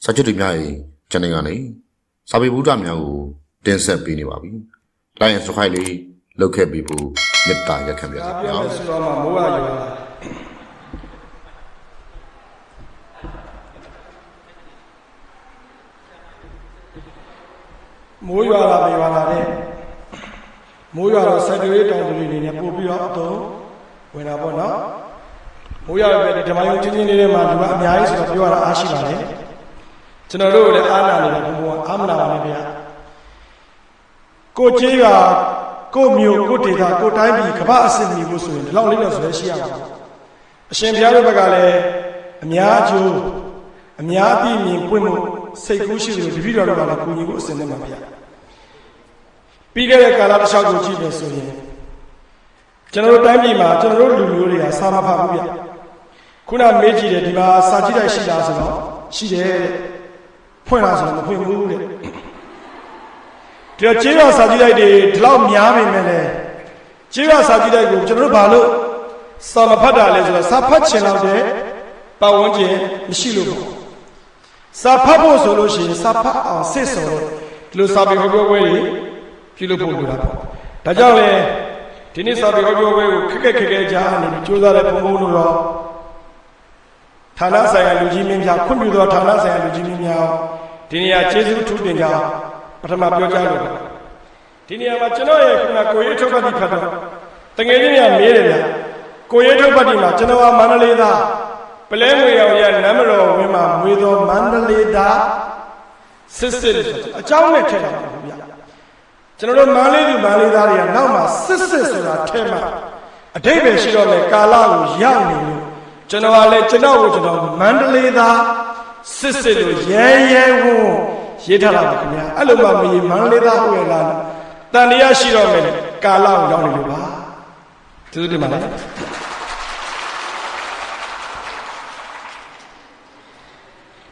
စာချုပ်တွေများရင်ကျွန်တော်ကနေစာပေဗုဒ္ဓများကိုတင်ဆက်ပေးနေပါပြီ။ Like and subscribe လေးလုပ်ခဲ့ပြီးဖို့မေတ္တာရက်ခံပါရစေဗျာ။ ဆိုတော့မှမိုးရရွာမိုးရွာလာပဲရွာလာတဲ့မိုးရွာတော့စိုက်ပျိုးရေးတောင်သူတွေနေနဲ့ပို့ပြီးတော့အတော့ဝင်တာပေါ့နော်မိုးရွာပဲဒီဓမ္မယုံချင်းချင်းလေးတွေမှာလူကအများကြီးဆိုတော့ပြောရတာအားရှိပါတယ်ကျွန်တော်တို့လည်းအားနာနေတယ်ဘုံဘုံအားမနာပါနဲ့ဗျာကိုကျေးရွာကိုမျိုးကိုဒေတာကိုတိုင်းပြည်ကမ္ဘာအဆင့်မီဖို့ဆိုရင်ဒီလောက်လေးတော့ဆိုရရှိရမှာအရှင်ဘုရားတို့ဘက်ကလည်းအများအကျိုးအများအပြည့်မြင်ပွင့်မှုစိတ်ကူးရှိလို့တပည့်တော်တို့ကလည်းကိုကြီးကိုအစင်နဲ့မှာဗျာပြီးခဲ့တဲ့ကာလတစ်လျှောက်ကိုကြည့်တယ်ဆိုရင်ကျွန်တော်တို့တိုင်းပြည်မှာကျွန်တော်တို့လူမျိုးတွေကစာမဖတ်ဘူးဗျခုနမေးကြည့်တယ်ဒီမှာစာကြည့်တိုက်ရှိလားဆိုတော့ရှိတယ်တဲ့ဖွင့်လားဆိုတော့မဖွင့်ဘူးတဲ့ဒီကျေးရွာစာကြည့်တိုက်တွေဒီလောက်များနေမယ်လေကျေးရွာစာကြည့်တိုက်ကိုကျွန်တော်တို့ဘာလို့စာမဖတ်တာလဲဆိုတော့စာဖတ်ချင်တော့တဲ့ပတ်ဝန်းကျင်မရှိလို့ပေါ့စာဖတ်ဖို့ဆိုလို့ရှိရင်စာဖတ်အောင်စစ်စော်တဲ့ဒီလိုစာပေဟောပြောပွဲတွေပြုလုပ်ဖို့လိုတာပေါ့ဒါကြောင့်လေဒီနေ့စာပေဟောပြောပွဲကိုခက်ခက်ကြားနေပြီးကြိုးစားတဲ့ဘုံဘုံတို့ရောဌာနဆိုင်ရာလူကြီးမင်းများခွင့်ပြုသောဌာနဆိုင်ရာလူကြီးမင်းများဒီနေရာကျေးဇူးထူးတင်ကြပထမပြောကြားလို့ဒီနေရာမှာကျွန်တော်ရဲ့ခုနကိုရေးထုတ်ပတ်တိဖတ်တော့တငယ်ချင်းများမေးတယ်ဗျကိုရေးထုတ်ပတ်တိမှာကျွန်တော်ကမန္တလေးသားပလဲငွေရောင်ရနမ်းမတော်ဝင်းမှာမွေသောမန္တလေးသားစစ်စစ်အကြောင်းနဲ့ထည့်တာပါဗျကျွန်တော်တို့မန္တလေးသူမန္တလေးသားတွေကနောက်မှာစစ်စစ်ဆိုတာထဲမှာအတိတ်ပဲရှိတော့လေကာလကိုရောက်နေလို့ကျွန်တော်ကလည်းကျွန်တော်ကိုကျွန်တော်မန္တလေးသားစစ်စစ်လို့ရဲရဲဝုန်းရေးထားတာပါခင်ဗျာအဲ့လိုမှမရေးမန္တလေးသားဟုတ်ရဲ့လားတန်တရားရှိတော့မယ်ကာလကိုရောက်နေလို့ပါသူတို့ဒီမှာလေ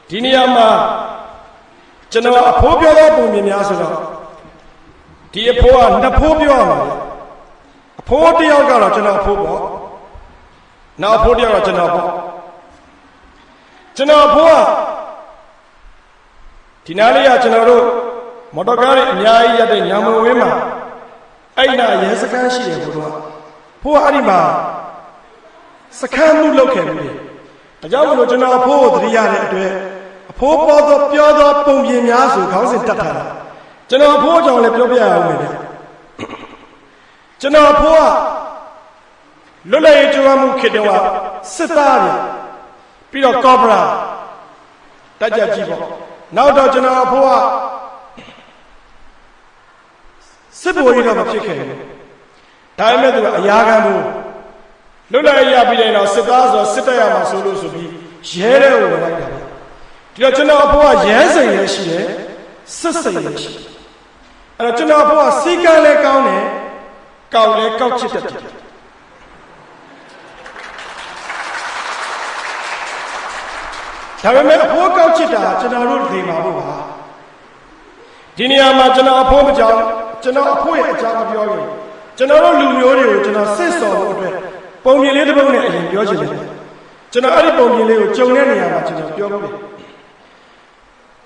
ဒီနေရာမှာကျွန်တော်အဖိုးပြောသောပုံမြင်များဆိုတော့ဒီအဖိုးကနှစ်ဖိုးပြောရမှာအဖိုးတစ်ယောက်ကတော့ကျွန်တော်အဖိုးပေါ့နောက်အဖိုးတစ်ယောက်ကကျွန်တော်ပေါ့ကျွန်တော်အဖိုးကဒီနားလေးကကျွန်တော်တို့မော်တော်ကားတွေအများကြီးရတဲ့ညမဝင်းမှာအဲ့နာရဲစခန်းရှိတယ်ဘုရားဖိုးကအဲ့ဒီမှာစခန်းမှုလုပ်ခဲ့ပြီဒါကြောင့်မလို့ကျွန်တော်အဖိုးကိုသတိရတဲ့အတွက်အဖိုးပေါ်သောပြောသောပုံပြင်များဆိုခေါင်းစဉ်တက်ထားတာကျွန်တော်အဖိုးအကြောင်းလည်းပြောပြရအောင်မယ်ဗျကျွန်တော်အဖိုးကလွတ်လပ်ရေးကြိုးပမ်းမှုခေတ္တကစစ်သားတွေပြီးတော့ကော့ဘရာတက်ကြကြီးပေါ့နောက်တော့ကျွန်တော်အဖိုးကစစ်ဗိုလ်ကြီးတော့မဖြစ်ခဲ့ဘူးဒါပေမဲ့သူကအရာခံဘူးလွတ်လပ်ရေးရပြီးတဲ့နောက်စစ်သားဆိုစစ်တပ်ရမှာဆိုလို့ဆိုပြီးရဲတဲ့ကိုဝင်လိုက်တာဒီတော့ကျွန်တော်အဖိုးကရဲစိန်လည်းရှိတယ်စစ်စိန်လည်းရှိတယ်အဲ့တော့ကျွန်တော်အဖိုးကစီကံလည်းကောင်းတယ်ကောက်လည်းကောက်ချစ်တတ်တယ်ဒါပေမဲ့အဖိုးကောက်ချစ်တာကျွန်တော်တို့လိမ်ပါဖို့ပါဒီနေရာမှာကျွန်တော်အဖိုးမကြောက်ကျွန်တော်အဖိုးရဲ့အကြောင်းမပြောရင်ကျွန်တော်တို့လူမျိုးတွေကိုကျွန်တော်စစ်စော်ဖို့အတွက်ပုံပြင်လေးတစ်ပုဒ်နဲ့အရင်ပြောချင်တယ်ကျွန်တော်အဲ့ဒီပုံပြင်လေးကိုကြုံတဲ့နေရာမှာကျွန်တော်ပြောလို့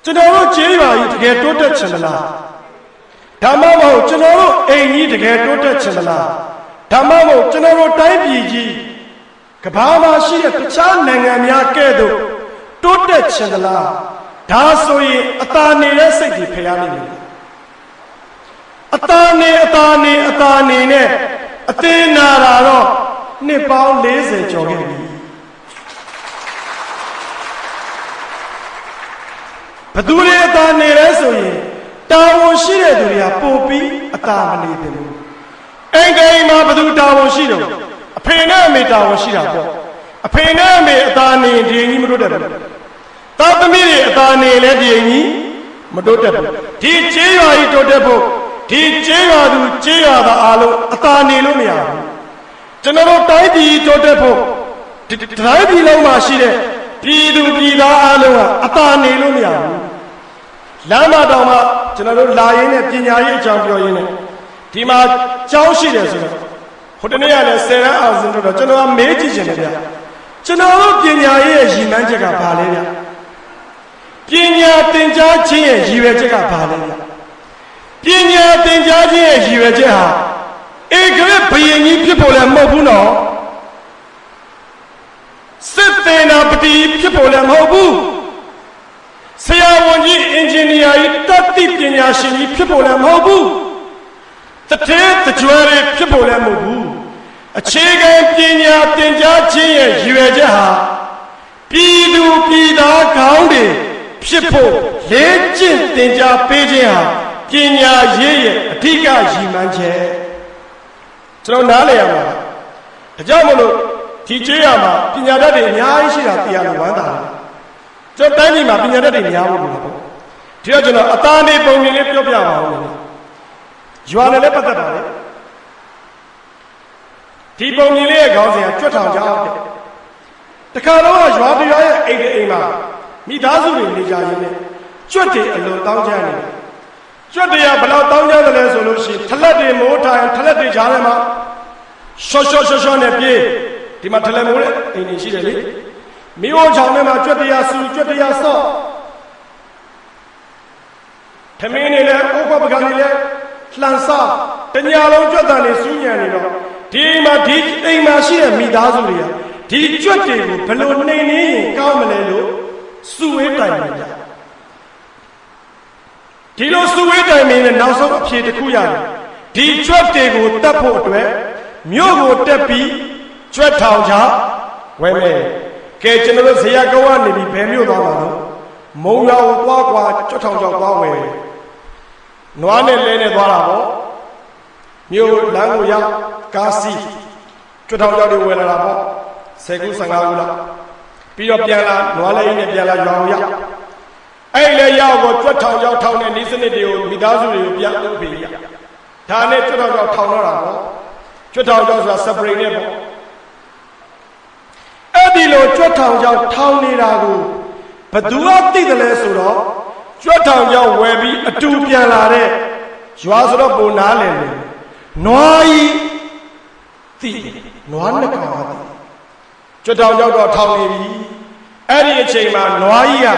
ကျွန်တော်တို့ကျေးရွာကြီးတကယ်တိုးတက်ချင်သလားဒါမှမဟုတ်ကျွန်တော်တို့အိမ်ကြီးတကယ်တိုးတက်ချင်သလားဒါမှမဟုတ်ကျွန်တော်တို့တိုင်းပြည်ကြီးကမ္ဘာမှာရှိတဲ့တခြားနိုင်ငံများကဲ့သို့တိုးတက်ချင်သလားဒါဆိုရင်အသာနေတဲ့စိတ်တွေဖျားနေတယ်အသာနေနဲ့အသေးနာတာတော့နှစ်ပေါင်း40ကျော်ခဲ့ပြီဘသူတွေအသာနေလဲဆိုရင်တာဝန်ရှိတဲ့သူတွေကပို့ပြီးအသာမနေတယ်လို့အိမ်ကိန်းမှာဘသူတာဝန်ရှိတော့အဖေနဲ့အမေတာဝန်ရှိတာပေါ့အဖေနဲ့အမေအသာနေဒီကြီးမတိုးတက်ဘူးသားသမီးတွေအသာနေလဲဒီကြီးမတိုးတက်ဘူးဒီကျေးရွာကြီးတိုးတက်ဖို့ဒီကျေးရွာသူကျေးရွာသားအားလုံးအသာနေလို့မရဘူးကျွန်တော်တို့တိုင်းပြည်တိုးတက်ဖို့တိုင်းပြည်လုံးမှာရှိတဲ့ပြည်သူပြည်သားအားလုံးကအသာနေလို့မရဘူးလမ်းမတော်မှာကျွန်တော်တို့လာရင်းနဲ့ပညာရေးအကြောင်းပြောရင်းနဲ့ဒီမှာကျောင်းရှိတယ်ဆိုတော့ဟိုတနေ့ကလည်း10ရန်အောင်စင်တော့ကျွန်တော်ကမေးကြည့်ချင်တယ်ဗျကျွန်တော်တို့ပညာရေးရဲ့ရည်မှန်းချက်ကဘာလဲဗျပညာ တင်ကြားခြင်းရဲ့ရည်ရွယ်ချက်ကဘာလဲဗျပညာတင်ကြားခြင်းရဲ့ရည်ရွယ်ချက်ဟာဧကရဘယင်ကြီးဖြစ်ဖို့လည်းမဟုတ်ဘူးနော်စစ်တေနာပတိဖြစ်ဖို့လည်းမဟုတ်ဘူးဆရာဝန်ကြီးအင်ဂျင်နီယာကြီးတတ်သိပညာရှင်ကြီးဖြစ်ဖို့လည်းမဟုတ်ဘူးတထဲတကြွယ်တွေဖြစ်ဖို့လည်းမဟုတ်ဘူးအခြေခံပညာတင်ကြားခြင်းရဲ့ရည်ရွယ်ချက်ဟာပြည်သူပြည်သားကောင်းတွေဖြစ်ဖို့လေ့ကျင့်တင်ကြားပေးခြင်းဟာပညာရေးရဲ့အဓိကရည်မှန်းချက်ကျွန်တော်နားလည်ရမှာဒါကြောင့်မလို့ဒီကျေးရမှာပညာတတ်တွေအများကြီးရှိတာတရားလို့ဝမ်းသာတယ်ကျွန်တော်တိုင်းပြည်မှာပညာတတ်တွေများဖို့လို့ပေါ့ဒီတော့ကျွန်တော်အသားလေးပုံမြင်လေးပြောပြပါဦးရွာနဲ့လည်းပတ်သက်ပါလေဒီပုံမြင်လေးရဲ့ခေါင်းစဉ်ကကြွတ်ထောင်ကြောင်းတဲ့တခါတော့ရွာပြရွာရဲ့အိမ်မှာမိသားစုတွေနေကြရင်းနဲ့ကြွတ်တွေအလွန်တောင်းကြနေတယ်ကြွတ်တွေကဘယ်လောက်တောင်းကြသလဲဆိုလို့ရှိရင်ထလက်တွေမိုးထိုင်ထလက်တွေကြားထဲမှာရှော့နဲ့ပြေးဒီမှာထလက်မိုးတဲ့အိမ်တွေရှိတယ်လေမိအိုချောင်းထဲမှာကြွတ်တရားဆူကြွတ်တရားဆော့ထမင်းတွေလည်းအိုးခွက်ပကံတွေလည်းလှန်စားတညာလုံးကြွတ်တန်တွေစူးညံနေတော့ဒီမှာဒီအိမ်မှာရှိတဲ့မိသားစုတွေကဒီကြွတ်တွေကိုဘယ်လိုနှိမ်နေရင်ကောင်းမလဲလို့စုဝေးတိုင်နေကြဒီလိုစုဝေးတိုင်နေနဲ့နောက်ဆုံးအဖြေတစ်ခုရတယ်ဒီကြွတ်တွေကိုတတ်ဖို့အတွက်မြို့ကိုတက်ပြီးကြွတ်ထောင်ချဝဲမယ်ကဲကျွန်တော်တို့ဇေယျကုန်းကနေပြီးဘယ်မြို့သွားမှာလဲမုံရွာကိုသွားကွာကြွတ်ထောင်ချသွားဝဲနွားနဲ့လဲနဲ့သွားတာပေါ့မြို့လမ်းကိုရောက်ကားစီးကြွတ်ထောင်ချတွေဝဲလာတာပေါ့10ခု15ခုလောက်ပြီးတော့ပြန်လာနွားလဲနဲ့ပြန်လာရွာကိုရောက်အဲ့လေရောက်ကိုကြွတ်ထောင်ချထောင်တဲ့ဤစနစ်တွေကိုမိသားစုတွေကိုပြန်လုပ်ပေးရဒါနဲ့ကြွတ်ထောင်ချထောင်တော့တာပေါ့ကြွတ်ထောင်ချဆိုတာ separate နဲ့ပေါ့အဲ့ဒီလိုကြွတ်ထောင်ချထောင်နေတာကိုဘသူကသိတယ်လဲဆိုတော့ကြွတ်ထောင်ချဝယ်ပြီးအတူပြန်လာတဲ့ရွာဆိုတော့ပုံနားလည်တယ်နွားကြီးသိနွားနှစ်ကောင်ကသိကြွတ်ထောင်ချတော့ထောင်နေပြီအဲ့ဒီအချိန်မှာနွားကြီးက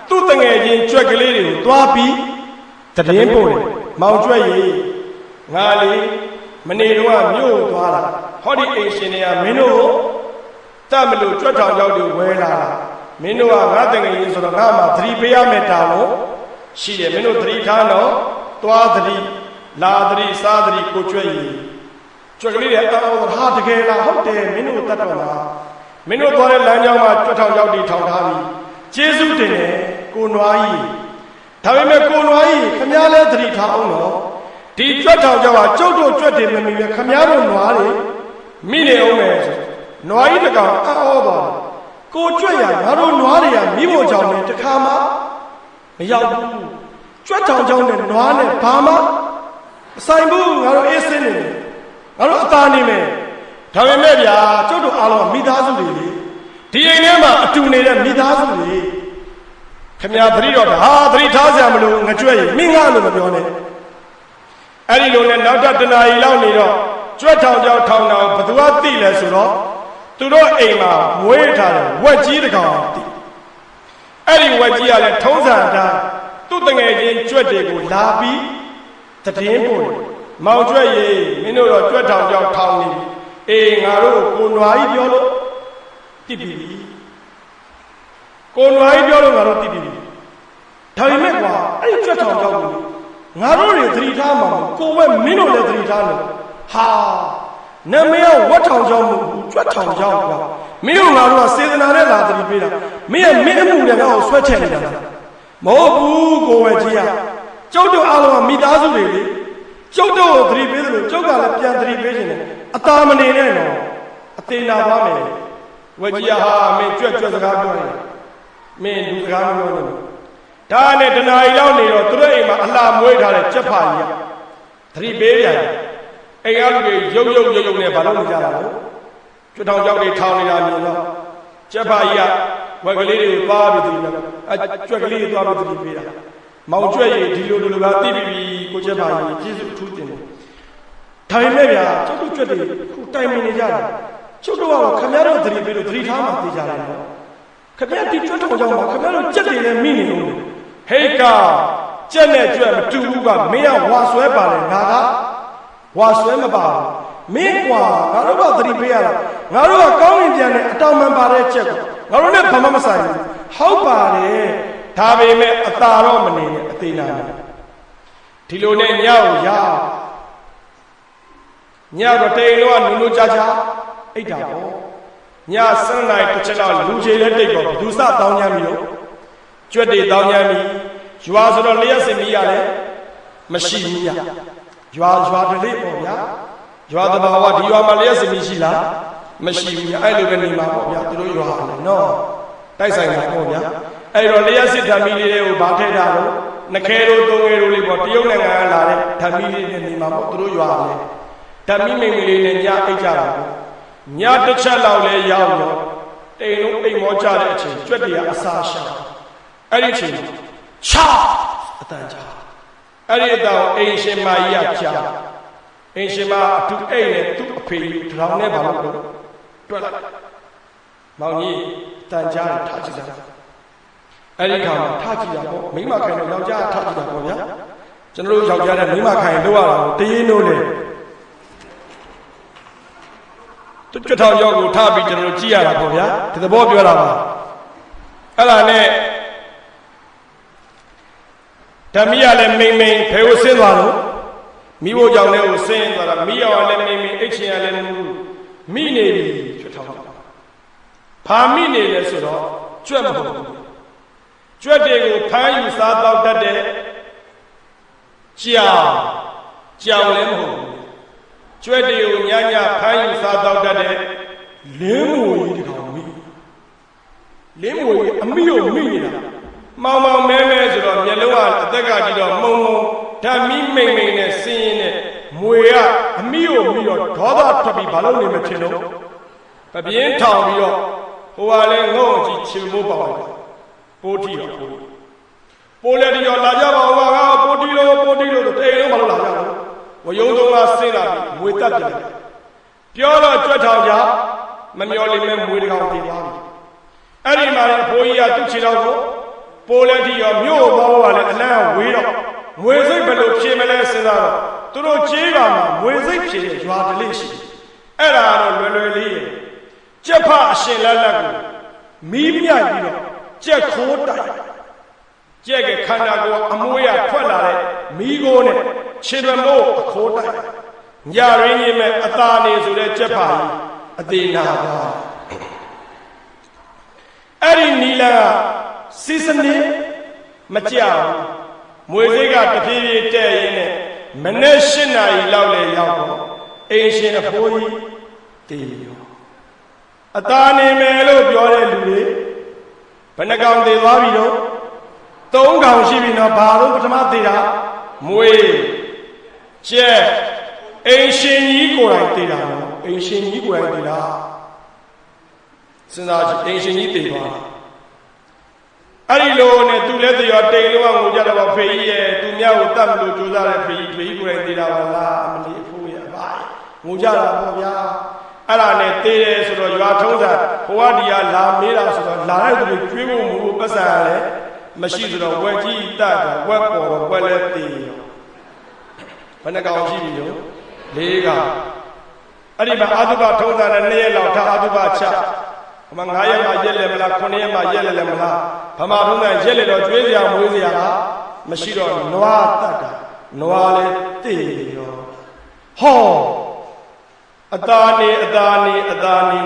သူ့တငယ်ချင်းကြွက်ကလေးတွေကိုသွားပြီးတည်င်းပို့တယ်မောင်ကြွက်ကြီးငါလေးမနေတော့မြို့ကိုသွားတာဟောဒီအိမ်ရှင်တွေကမင်းတို့ကိုတတ်မလို့ကြွက်ထောင်ချောက်တွေဝဲလာတာမင်းတို့ကငါတငယ်ချင်းဆိုတော့ငါမှသတိပေးရမယ်တာဝန်ရှိတယ်မင်းတို့သတိထားတော့သွားသတိလာသတိစားသတိကိုကြွက်ကြီးကြွက်ကလေးတွေအော်ဟာတကယ်လားဟုတ်တယ်မင်းတို့တတ်တော့လားမင်းတို့သွားတဲ့လမ်းကြောင်းမှာကြွက်ထောင်ချောက်တွေထောင်ထားပြီးကျေးဇူးတင်တယ်ကိုနွားကြီးဒါပေမဲ့ကိုနွားကြီးခမည်းလဲသတိထားအောင်တော့ဒီကြွက်ထောင်ကြောင့်ကျုပ်တို့ကြွက်တယ်မမီပဲခမည်းတော်နွားတွေမိနေအောင်မယ်ဆိုနွားကြီးတကောင်အော်သွားကိုကြွက်ရငါတို့နွားတွေကမိဖို့ကြောင့်လည်းတခါမှမရောက်ဘူးကြွက်ထောင်ကြောင့်နဲ့နွားနဲ့ဘာမှအဆိုင်ဘူးငါတို့အေးစင်းနေတယ်ငါတို့အသာနေမယ်ဒါပေမဲ့ဗျာကျုပ်တို့အားလုံးမိသားစုတွေလေဒီအိမ်ထဲမှာအတူနေတဲ့မိသားစုတွေခမည်းသတိတော့ဟာသတိထားစရာမလိုငကြွက်ရမင်းငါလို့မပြောနဲ့အဲ့ဒီလိုနဲ့နောက်တနာရီလောက်နေတော့ကြွက်ထောင်ကြောင်ထောင်တော်ဘသူကသိလဲဆိုတော့သူတို့အိမ်မှာမွေးထားတဲ့ဝက်ကြီးတကောင်သိအဲ့ဒီဝက်ကြီးကလည်းထုံးစံအတိုင်းသူ့တငယ်ချင်းကြွက်တွေကိုလာပြီးတည်င်းပို့မောင်ကြွက်ရေမင်းတို့တော့ကြွက်ထောင်ကြောင်ထောင်နေပြီအေးငါတို့ကိုနွားကြီးပြောလို့တိပြီကိုနွားကြီးပြောလို့ငါတို့တိပြီဒါပေမဲ့ကွာအဲ့ဒီကြွက်ထောင်ကြောင်ကိုငါတို့တွေသတိထားမှာကိုဝဲမင်းတို့လည်းသတိထားလို့ဟာနာမည်ကဝတ်ထောင်ကြောင်မဟုတ်ဘူးကြွက်ထောင်ကြောင်ကွာမင်းတို့ငါတို့ကစေတနာနဲ့လာသတိပေးတာမင်းအမှုနဲ့ငါ့ကိုဆွဲချနေတာမဟုတ်ဘူးကိုဝဲကြီးကကျုပ်တို့အားလုံးကမိသားစုတွေလေကျုပ်တို့ကိုသတိပေးသလိုကျုပ်ကလည်းပြန်သတိပေးခြင်းနဲ့အသာမနေနဲ့တော့အသေးနာသွားမယ်ဝဲကြီးဟာမင်းကြွက်စကားပြောနေမင်းလူစကားမပြောနဲ့ဒါနဲ့တနာရီလောက်နေတော့သူတို့အိမ်မှာအလှမွေးထားတဲ့ကြက်ဖာကြီးကသတိပေးပြန်အိမ်ကလူတွေရုပ်နဲ့ဘာလို့မကြတာလဲကျွတ်ထောင်ကြောက်တွေထောင်နေတာမြင်တော့ကြက်ဖာကြီးကဝက်ကလေးတွေကိုသွားပြီးသတိပေးကြွက်ကလေးတွေသွားပြီးသတိပေးတာမောင်ကြွက်ရည်ဒီလိုကသိပြီကိုကြက်ဖာကြီးကျေးဇူးထူးတင်တယ်ဒါပေမဲ့ဗျာကျုပ်တို့ကြွက်တွေခုတိုင်မင်နေကြတာကျုပ်တို့ကတော့ခမည်းတော်သတိပေးလို့သတိထားမှသိကြတယ်နော်ခမည်းဒီကျွတ်ထောင်ကြောင်မှာခမည်းတော်ကြက်တွေလည်းမိနေလို့ဟ ဟေးကောင်ကြက်နဲ့ကြွက်မတူဘူးကမင်းကဝါဆွဲပါတယ်ငါကဝါဆွဲမပါဘူးမင်းကွာငါတို့ကသတိပေးရတာငါတို့ကကောင်းကင်ပြန်တဲ့အတောင်မှန်ပါတဲ့ချက်ကိုငါတို့နဲ့ဘာမှမဆိုင်ဘူးဟုတ်ပါတယ်ဒါပေမဲ့အသာတော့မနေနဲ့အသေးနာနဲ့ဒီလိုနဲ့ညကိုရညတော့တိန်တော့နုနုကြကြအိတ်တာပေါ့ည7 နာရီတစ်ချက်တော့လူချေလက်တိတ်တော့ဒူစတောင်းညမ်းပြီလို့ကြွက်တွေတောင်းညမ်းပြီရွာဆိုတော့လျှက်စင်မီးရလဲမရှိဘူးရရွာတလေးပေါ့ဗျာရွာတဘာဝဒီရွာမှာလျှက်စင်မီးရှိလားမရှိဘူးအဲ့လိုပဲနေမှာပေါ့ဗျာသူတို့ရွာလေနော်တိုက်ဆိုင်တာပေါ့ဗျာအဲ့တော့လျှက်စစ်ဓာမီလေးတွေကိုဗာထည့်တာလို့နှခဲတို့သုံးငယ်တို့လေးပေါ့တရုတ်နိုင်ငံကလာတဲ့ဓာမီလေးတွေနေမှာပေါ့သူတို့ရွာလေဓာမီမိန်ကလေးနဲ့ညအိတ်ကြတာပေါ့ညတစ်ချက်လောက်လဲရောက်တော့တိန်လုံးအိမ်မောကြတဲ့အချိန်ကြွက်တွေကအစာရှာအဲ့ဒီအချိန်ချာအတန်ကြာအဲ့ဒီအတန်အိမ်ရှင်မကြီးကကြာအိမ်ရှင်မအတူအိမ်နဲ့သူ့အဖေထောင်နဲ့ဘာလို့တော့တွက်လိုက်မောင်ကြီးတန်ကြာထားကြည့်တာအဲ့ဒီခါမှာထားကြည့်တာပေါ့မိမခိုင်တော့ယောက်ျားထားကြည့်တာပေါ့ဗျာကျွန်တော်တို့ယောက်ျားတဲ့မိမခိုင်လို့ရတာကိုတရင်တို့လေသူကြွထောင်ရောက်ကိုထားပြီးကျွန်တော်တို့ကြည့်ရတာပေါ့ဗျာဒီသဘောပြောတာပါအဲ့ဒါနဲ့ဓမ္မရလည်းမိန်ဘယ်ကိုဆင်းသွားလို့မိဖို့ကြောင့်လည်းကိုဆင်းသွားတာမိအောင်လည်းမိန်အိတ်ချင်ရလည်းမိနေပြီကြွထောင်ဘာမိနေလဲဆိုတော့ကြွက်မဟုတ်ဘူးကြွက်တွေကိုဖမ်းယူစားတော့တတ်တဲ့ကြောင်လည်းမဟုတ်ဘူးကြွက်တွေကိုညဖမ်းယူစားတော့တတ်တဲ့လင်းမွေကြီးတကောင်မိလင်းမွေကြီးအမိကိုမိနေတာမောင်မဲဆိုတော့မျက်လုံးကအသက်ကကြည့်တော့မှုံဓာမီမိန်နဲ့စင်းရင်နဲ့မွေကအမိကိုမိတော့ဒေါသထွက်ပြီးဘာလို့နေမဖြစ်လို့ပပြင်းထောင်ပြီးတော့ဟိုကလည်းငုံကြည့်ချင်မိုးပေါ့ပိုးတီတော့ပိုးလည်းဒီတော့လာကြပါဦးကပိုးတီလို့တိတ်လုံးဘာလို့လာကြလဲဝယုံသုံးကဆင်းလာပြီးမွေတက်တယ်ပြောတော့ကြွက်ထောင်ကြမမျောလိမ့်မဲ့မွေတကောင်တည်သွားပြီအဲ့ဒီမှာအဖိုးကြီးကသူ့ခြေတော်ကိုပိုးလည်းဒီရောမြို့ဘောကလည်းအလန်းဝေးတော့မွေစိတ်ဘယ်လိုဖြေမလဲစဉ်းစားတော့သူတို့ကြေးကမှာမွေစိတ်ဖြေတဲ့ရွာတလေးရှိအဲ့ဒါတော့လွယ်လေးရဲ့ကြက်ဖအရှင်လက်ကိုမီးမြတ်ပြီးတော့ကြက်ခိုးတိုက်ကြက်ကခန္ဓာကိုယ်အမွှေးရထွက်လာတဲ့မီးကိုနဲ့ခြေရမို့အခိုးတိုက်ညရင်းကြီးမဲ့အသာနေဆိုတဲ့ကြက်ဖကြီးအသေးနာသွားအဲ့ဒီနီလာစီစနစ်မကြောက်မွေစိတ်ကတဖြည်းဖြည်းတဲ့ရင်းနဲ့မနေ့8 နာရီလောက်လဲရောက်တော့အိမ်ရှင်အဖိုးကြီးတည်ရောအသာနေမယ်လို့ပြောတဲ့လူတွေဘယ်နှကောင်တည်သွားပြီတော့3 ကောင်ရှိပြီနော်ဘာလို့ပထမတည်တာမွေကျက်အိမ်ရှင်ကြီးကိုယ်တိုင်တည်တာနော်အိမ်ရှင်ကြီးကိုယ်တိုင်တည်တာစဉ်းစားကြည့်အိမ်ရှင်ကြီးတည်သွားအဲ့ဒီလိုနဲ့သူလည်းတရောတိန်လုံးကငိုကြတော့ဖေကြီးရဲ့သူများကိုတတ်မလို့ကြိုးစားတဲ့ဖေကြီးကိုယ်တိုင်တည်တာပါလားအမလီအဖိုးရဲ့ဘာငိုကြတာပေါ့ဗျာအဲ့ဒါနဲ့တည်တယ်ဆိုတော့ရွာထုံးတာဘဝဒီကလာမေးတာဆိုတော့လာတဲ့သူတွေကျွေးဖို့မူဖို့ပတ်စံရတယ်မရှိဆိုတော့ဝက်ကြီးတတ်တော့ဝက်ပေါ်တော့ဝက်လည်းတည်ရောဘယ်နှကောင်ရှိပြီလို့4 ကောင်အဲ့ဒီမှာအာသုဘထုံးတာနဲ့2 ရက်လောက်ထားအာသုဘချအမ9 ရက်မှရက်လဲမလား9 ရက်မှရက်လဲမလားဗမာထုံးတဲ့ရက်လေတော့ကျွေးစရာမွေးစရာကမရှိတော့နွားတတ်တာနွားလည်းတည်ရောဟောအသာနေ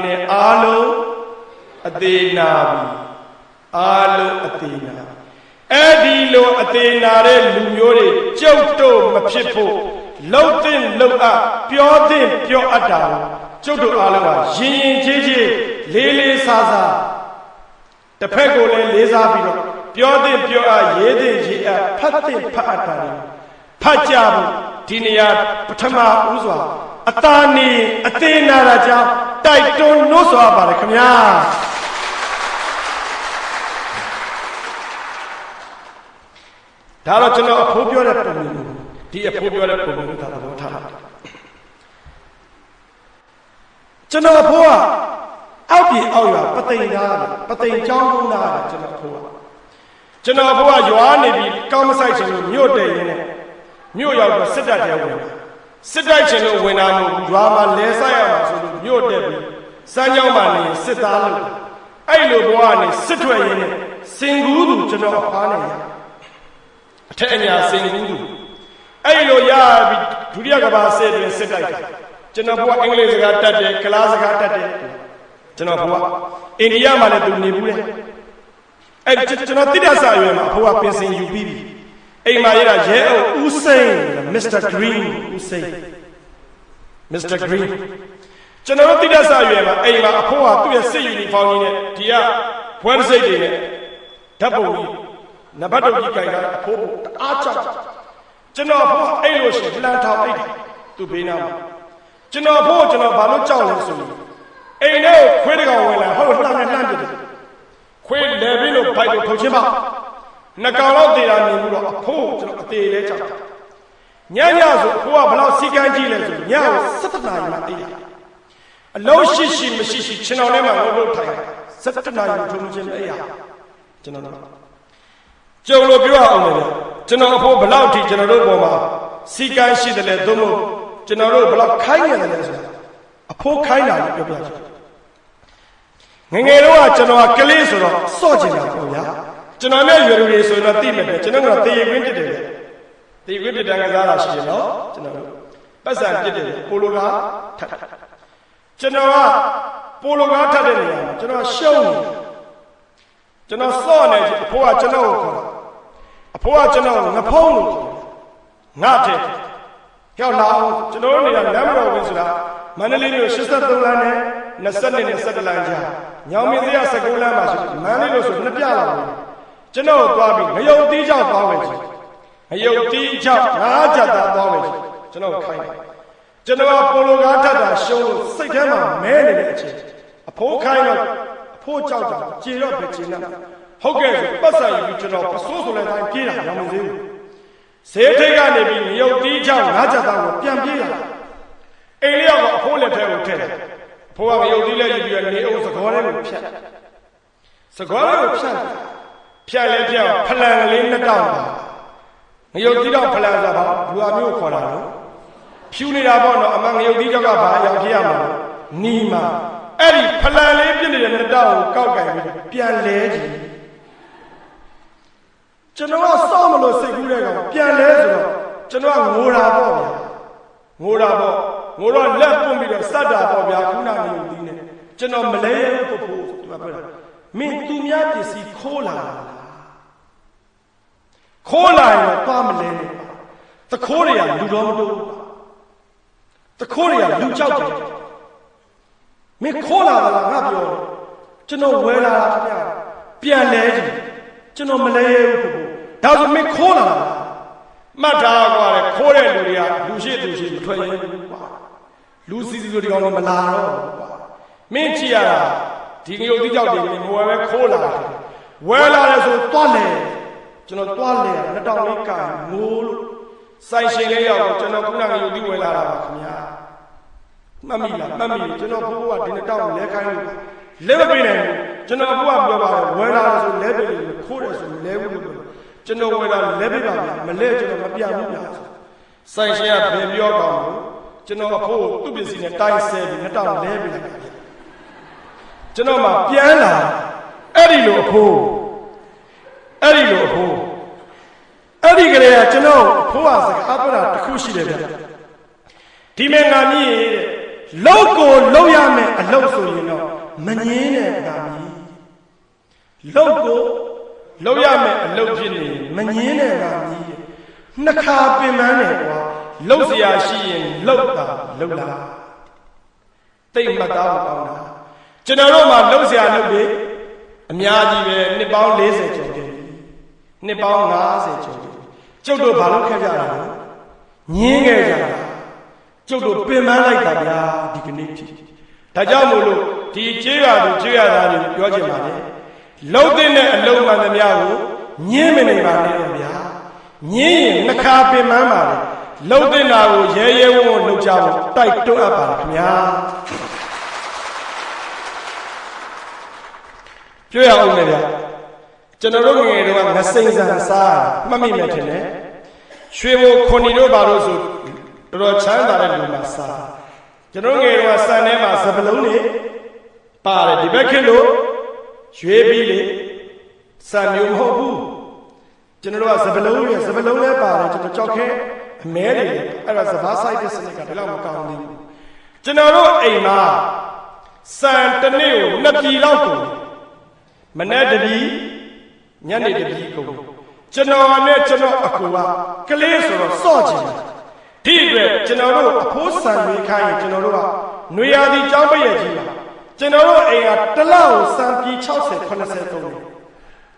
နဲ့အားလုံးအသေးနာပြီအားလုံးအသေးနာအဲ့ဒီလိုအသေးနာတဲ့လူမျိုးတွေကြုတ်တော့မဖြစ်ဖို့လှုပ်တဲ့လှုပ်အပ်ပြောတဲ့ပြောအပ်တာကျုပ်တို့အားလုံးဟာရင်ချေလေးစားတစ်ဖက်ကိုလည်းလေးစားပြီးတော့ပြောတဲ့ပြောအပ်ရေးတဲ့ရေးအပ်ဖတ်တဲ့ဖတ်အပ်တာတွေဖတ်ကြဖို့ဒီနေရာပထမဦးစွာအသာနေအသေးနာတာကြောင့်တိုက်တွန်းလို့ဆိုရပါတယ်ခင်ဗျာဒါတော့ကျွန်တော်အဖိုးပြောတဲ့ပုံမျိုးဒီအဖိုးပြောတဲ့ပုံမျိုးဒါတော့ထားတာကျွန်တော်အဖိုးကအောက်ပြည်အောက်ရွာပသိမ်သားပသိမ်ကျောင်းကုန်းသားကျွန်တော်အဖိုးက ကျွန်တော်ဘုရားရွာနေပြီးကောင်းမဆိုင်ချင်လို့မြို့တည်ရင်းနဲ့မြို့ရောက်တော့စစ်တပ်ထဲဝင်စစ်တိုက်ချင်လို့ဝင်တာမဟုတ်ရွာမှာလဲဆိုင်ရမှာဆိုလို့မြို့တက်ပြီးစမ်းကြောင်းမှာနေစစ်သားလို့အဲ့လိုဘဝကနေစစ်ထွက်ရင်းနဲ့စင်ကူးသူကျွန်တော်ဖားနေရအထက်အညာစင်ကူးသူအဲ့လိုရပြီးဒုတိယကမ္ဘာစစ်တွင်စစ်တိုက်တာကျွန်တော်ဘုရားအင်္ဂလိပ်စကားတတ်တယ်ကလားစကားတတ်တယ်ကျွန်တော်ဘုရားအိန္ဒိယမှာလည်းသူနေဘူးလေအဲ့ကျွန်တော်တိတ္တဆာရွယ်မှာဘုရားပင်စင်ယူပြီးပြီအိမ်မှာရတာရဲအုပ်ဦးစိန်မစ္စတာဂရင်းဦးစိန်မစ္စတာဂရင်းကျွန်တော်တိတ္တဆာရွယ်မှာအိမ်မှာအဖိုးကသူ့ရဲ့စစ်ယူနီဖောင်းကြီးနဲ့ဒီကဘွဲတစ်စိတ်တွေနဲ့ဓာတ်ပုံကြီးနံပါတ်တုပ်ကြီးကြိုင်တာအဖိုးအားကြောက်ကျွန်တော်ဘုရားအဲ့လိုရှင်လှန်ထောင်အိတ်သူ့ဘေးနားမှာကျွန်တော်ဘုရားကျွန်တော်ဘာလို့ကြောက်လဲဆိုလို့အိမ်ထဲကိုခွေးတကောင်ဝင်လာဟုတ်လှမ်းနဲ့လှမ်းပြတယ်ခွေးလဲပြီးလို့ဘိုက်ကိုထုတ်ချင်းပါနှကောင်တော့တေတာမြင်ပြီးတော့အဖိုးကျွန်တော်အသေးလဲကြောက်ညညဆိုအဖိုးကဘယ်လောက်စီကန်းကြီးလဲဆိုညကို7နာရီမှအေးအလုံးရှိရှိမရှိရှိခြေတော်ထဲမှာငုံလို့ထိုင်7နာရီထုံချင်းအေးရကျွန်တော်ကြုံလို့ပြောအောင်လေကျွန်တော်အဖိုးဘယ်လောက်ထိကျွန်တော်တို့ပေါ်မှာစီကန်းရှိတယ်လဲသို့မဟုတ်ကျွန်တော်တို့ဘယ်လောက်ခိုင်းနေတယ်လဲဆိုတာအဖိုးခိုင်းတာလို့ပြောပြချင်ငငယ်တော့ကျွန်တော်ကလေးဆိုတော့စော့ချင်တာပေါ့ဗျာကျွန်တော်နဲ့ရွယ်လူတွေဆိုတော့သိမယ်ပဲကျွန်တော်ကတည်ရခွင့်ဖြစ်တယ်လေတည်ရခွင့်ဖြစ်တယ်ကစားတာရှိတယ်နော်ကျွန်တော်ပတ်စံဖြစ်တယ်ပိုလိုကားထပ်ကျွန်တော်ကပိုလိုကားထပ်တဲ့နေရာမှာကျွန်တော်ရှုံးနေကျွန်တော်စော့နေအဖိုးကကျွန်တော်ကိုခေါ်တာအဖိုးကကျွန်တော်ငဖုံးလို့ငါတဲ့ကြောက်လာအောင်ကျွန်တော်တို့နေတာလမ်းမတော်ဘူးဆိုတာမန္တလေးမြို့83လမ်းနဲ့20နဲ့21လမ်းကြားညောင်မင်းစရ19လမ်းမှာဆိုမန္တလေးလို့ဆိုနှစ်ပြလာဘူးကျွန်တော်သွားပြီးငရုတ်တီးကြောက်သွားမယ်ဆိုငရုတ်တီးကြောက်ငါးကြက်သားသွားမယ်ဆိုကျွန်တော်ခိုင်းတယ်ကျွန်တော်ပိုလိုကားထပ်တာရှုံးလို့စိတ်ထဲမှာမဲနေတဲ့အချိန်အဖိုးခိုင်းတော့အဖိုးကြောက်တာကြေတော့ပဲကြေနေဟုတ်ကဲ့ဆိုပတ်ဆိုင်ပြီးကျွန်တော်ပစိုးဆိုလည်းတိုင်းပြေးတာညောင်မင်းစည်းဈေးထိတ်ကနေပြီးငရုတ်တီးကြောက်ငါးကြက်သားကိုပြန်ပြေးလာအိမ်လေးရောက်တော့အဖိုးလက်ထဲကိုထည့်တယ်အဖိုးကငရုတ်တီးလက်ယူပြီးနေအောင်စကောထဲကိုဖြတ်စကောထဲကိုဖြတ်လဲဖြတ်ဖလန်ကလေးနှစ်တောင်ပါငရုတ်တီးတော့ဖလန်ဆိုတာဘာလူအမျိုးခေါ်တာလို့ဖြူနေတာပေါ့နော်အမှန်ငရုတ်တီးကြောက်ကဘာရောက်ပြရမှာနီးမှာအဲ့ဒီဖလန်လေးပြစ်နေတဲ့နှစ်တောင်ကိုကောက်ကင်ပြီးပြန်လဲကြည့်ကျွန်တော်ကစော့မလို့စိတ်ကူးတဲ့ကောင်ပြန်လဲဆိုတော့ကျွန်တော်ကငိုတာပေါ့ဗျာငိုတော့လက်ပွင့်ပြီးတော့စတ်တာပေါ့ဗျာခုနကငရုတ်တီးနဲ့ကျွန်တော်မလဲဖို့သူကပြောတာမင်းသူများပစ္စည်းခိုးလာတာခိုးလာရင်တော့သွားမလဲနဲ့သခိုးတွေကလူတော်မတိုးသခိုးတွေကလူကြောက်တယ်မင်းခိုးလာတာလားငါပြောတယ်ကျွန်တော်ဝဲလာတာခင်ဗျာပြန်လဲကြည့်ကျွန်တော်မလဲဘူးဒါဆိုမင်းခိုးလာတာမှတ်ထားကွာလေခိုးတဲ့လူတွေကလူရှိသူရှိမထွက်ရဲဘူးကွာလူစီစီတို့ဒီကောင်တော့မလာတော့ဘူးကွာမင်းကြည့်ရတာဒီငရုတ်တိကြောက်တယ်မဝဲပဲခိုးလာတယ်ဝဲလာတယ်ဆိုသွားလဲကျွန်တော်သွားလဲနှစ်တောင်လေးကန်ငိုးလို့ဆိုင်ရှင်လေးရောက်တော့ကျွန်တော်ခုနကငရုတ်တိဝဲလာတာပါခင်ဗျာမှတ်မိလားမှတ်မိကျွန်တော်ဘိုးကဒီနှစ်တောင်လဲခိုင်းလို့လဲမပေးနိုင်ဘူးကျွန်တော်ဘိုးကပြောပါတယ်ဝဲလာတယ်ဆိုလဲပေးလို့ခိုးတယ်ဆိုလဲဘူးလို့ကျွန်တော်ဝဲလာလဲပေးပါဗျာမလဲကျွန်တော်မပြဘူးဗျာဆိုင်ရှင်ကဘယ်ပြောကောင်းလို့ကျွန်တော်အဖို့သူ့ပစ္စည်းနဲ့တိုင်းဆဲပြီးနှစ်တောင်လဲပေးလိုက်ပါဗျာကျွန်တော်မှပြန်လာအဲ့ဒီလိုအဖိုးကလေးကကျွန်တော်အဖိုးကစကားပြောတာတစ်ခုရှိတယ်ဗျဒီမဲ့ငါမြည်တဲ့လောက်ကိုလောက်ရမယ်အလောက်ဆိုရင်တော့မငင်းနဲ့ငါမြည်လောက်ကိုလောက်ရမယ်အလောက်ဖြစ်နေမငင်းနဲ့ငါမြည်နှစ်ခါပင်ပန်းတယ်ကွာလောက်เสียရှိရင်လောက်တာလောက်လာတိတ်မှတ်သားကောင်းတာကျွန်တော်တို့မှာလှုပ်เสียလှုပ်ပြီးအများကြီးပဲနှစ်ပေါင်း40ကျော်တယ်နှစ်ပေါင်း50ကျော်တယ်ကျုပ်တို့ဘာလို့ခဲ့ကြတာလဲညင်းခဲ့ကြတာကျုပ်တို့ပင်ပန်းလိုက်တာဗျာဒီကနေ့ဖြစ်ဒါကြောင့်မို့လို့ဒီကြေးရသူကြေးရသားတွေပြောချင်ပါလေလှုပ်တဲ့အလုံးမှန်သမျှကိုညင်းမနေပါနဲ့ဗျာညင်းရင်နှစ်ခါပင်ပန်းပါလေလှုပ်တဲ့နာကိုရဲရဲဝံ့ဝံ့လှုပ်ကြဖို့တိုက်တွန်းအပ်ပါခင်ဗျာပြောရအောင်လေဗျာ ကျွန်တော်တို့ငယ်တော့ငစိမ့်ဆန်စားမှတ်မိမယ်ထင်တယ်ရွှေဘိုခွန်နီတို့ဘာလို့ဆိုတော်ချမ်းသာတဲ့လူမှာစားကျွန်တော်ငယ်တော့ဆန်ထဲမှာစပလုံးတွေပါတယ်ဒီဘက်ခေတ်လို့ရွေးပြီးလေဆန်မျိုးမဟုတ်ဘူးကျွန်တော်တို့ကစပလုံးလည်းပါတယ်ကျွန်တော်ကြောက်ခဲအမဲတွေအဲ့ဒါစဘာဆိုင်တဲ့စနစ်ကဒီလောက်မကောင်းသေးဘူးကျွန်တော်တို့အိမ်မှာစံတစ်နေ့ကို2ပြည်လောက်ကုန်မနေ့တပြည်ညနေတပြည်ကုန်ကျွန်တော်နဲ့ကျွန်တော်အကူကကလေးဆိုတော့စော့ချင်တယ်ဒီအတွက်ကျွန်တော်တို့အဖိုးဆန်တွေခိုင်းရင်ကျွန်တော်တို့ကနွေရာသီကျောင်းပိတ်ရကြီးပါကျွန်တော်တို့အိမ်ကတစ်လောက်ကိုစံပြည်60 80သုံးတယ်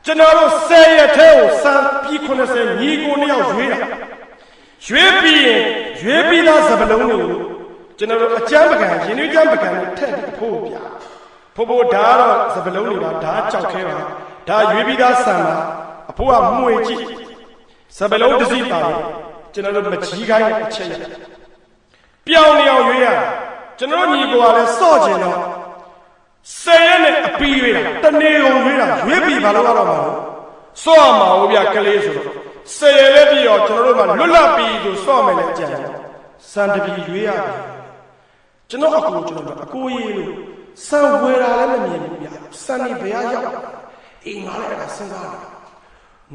ကျွန်တော်တို့10ရက်ထဲကိုစံပြည်80ညီကို2ယောက်ရွေးတာရွေးပြီးရင်ရွေးပြီးသားစပလုံးတွေကိုကျွန်တော်တို့အကျမ်းပကံရင်းနှီးကျမ်းပကံနဲ့ထည့်ပြီးဖို့ပြဖို့ဓာတ်တော့စပလုံးတွေပါဓာတ်ကြောက်ခဲပါဓာတ်ရွေးပြီးသားဆံပါအဖိုးကမှုေကြည့်စပလုံးတစ်စီးပါကျွန်တော်တို့မကြီးခိုင်းအချက်ရပြောင်းနေအောင်ရွေးရကျွန်တော်ညီကိုကလည်းစော့ကျင်တော့10ရက်နဲ့အပီးရွေးတာတနေ့ကုန်ရွေးတာရွေးပြီးဘာလို့ရတော့မှာလဲစော့မှာဟိုပြကလေးဆိုတော့10ရက်လည်းပြီးတော့ကျွန်တော်တို့ကလွတ်လပ်ပြီးဆိုစော့မယ်လည်းကြံတယ်စံတပြီရွေးရတယ်ကျွန်တော်အကူကျွန်တော်အကူရေးလို့စံဝယ်တာလည်းမမြင်ဘူးဗျစံနေဘယ်ရောက်အိမ်ငါလည်းအဲ့ဒါစဉ်းစားတယ်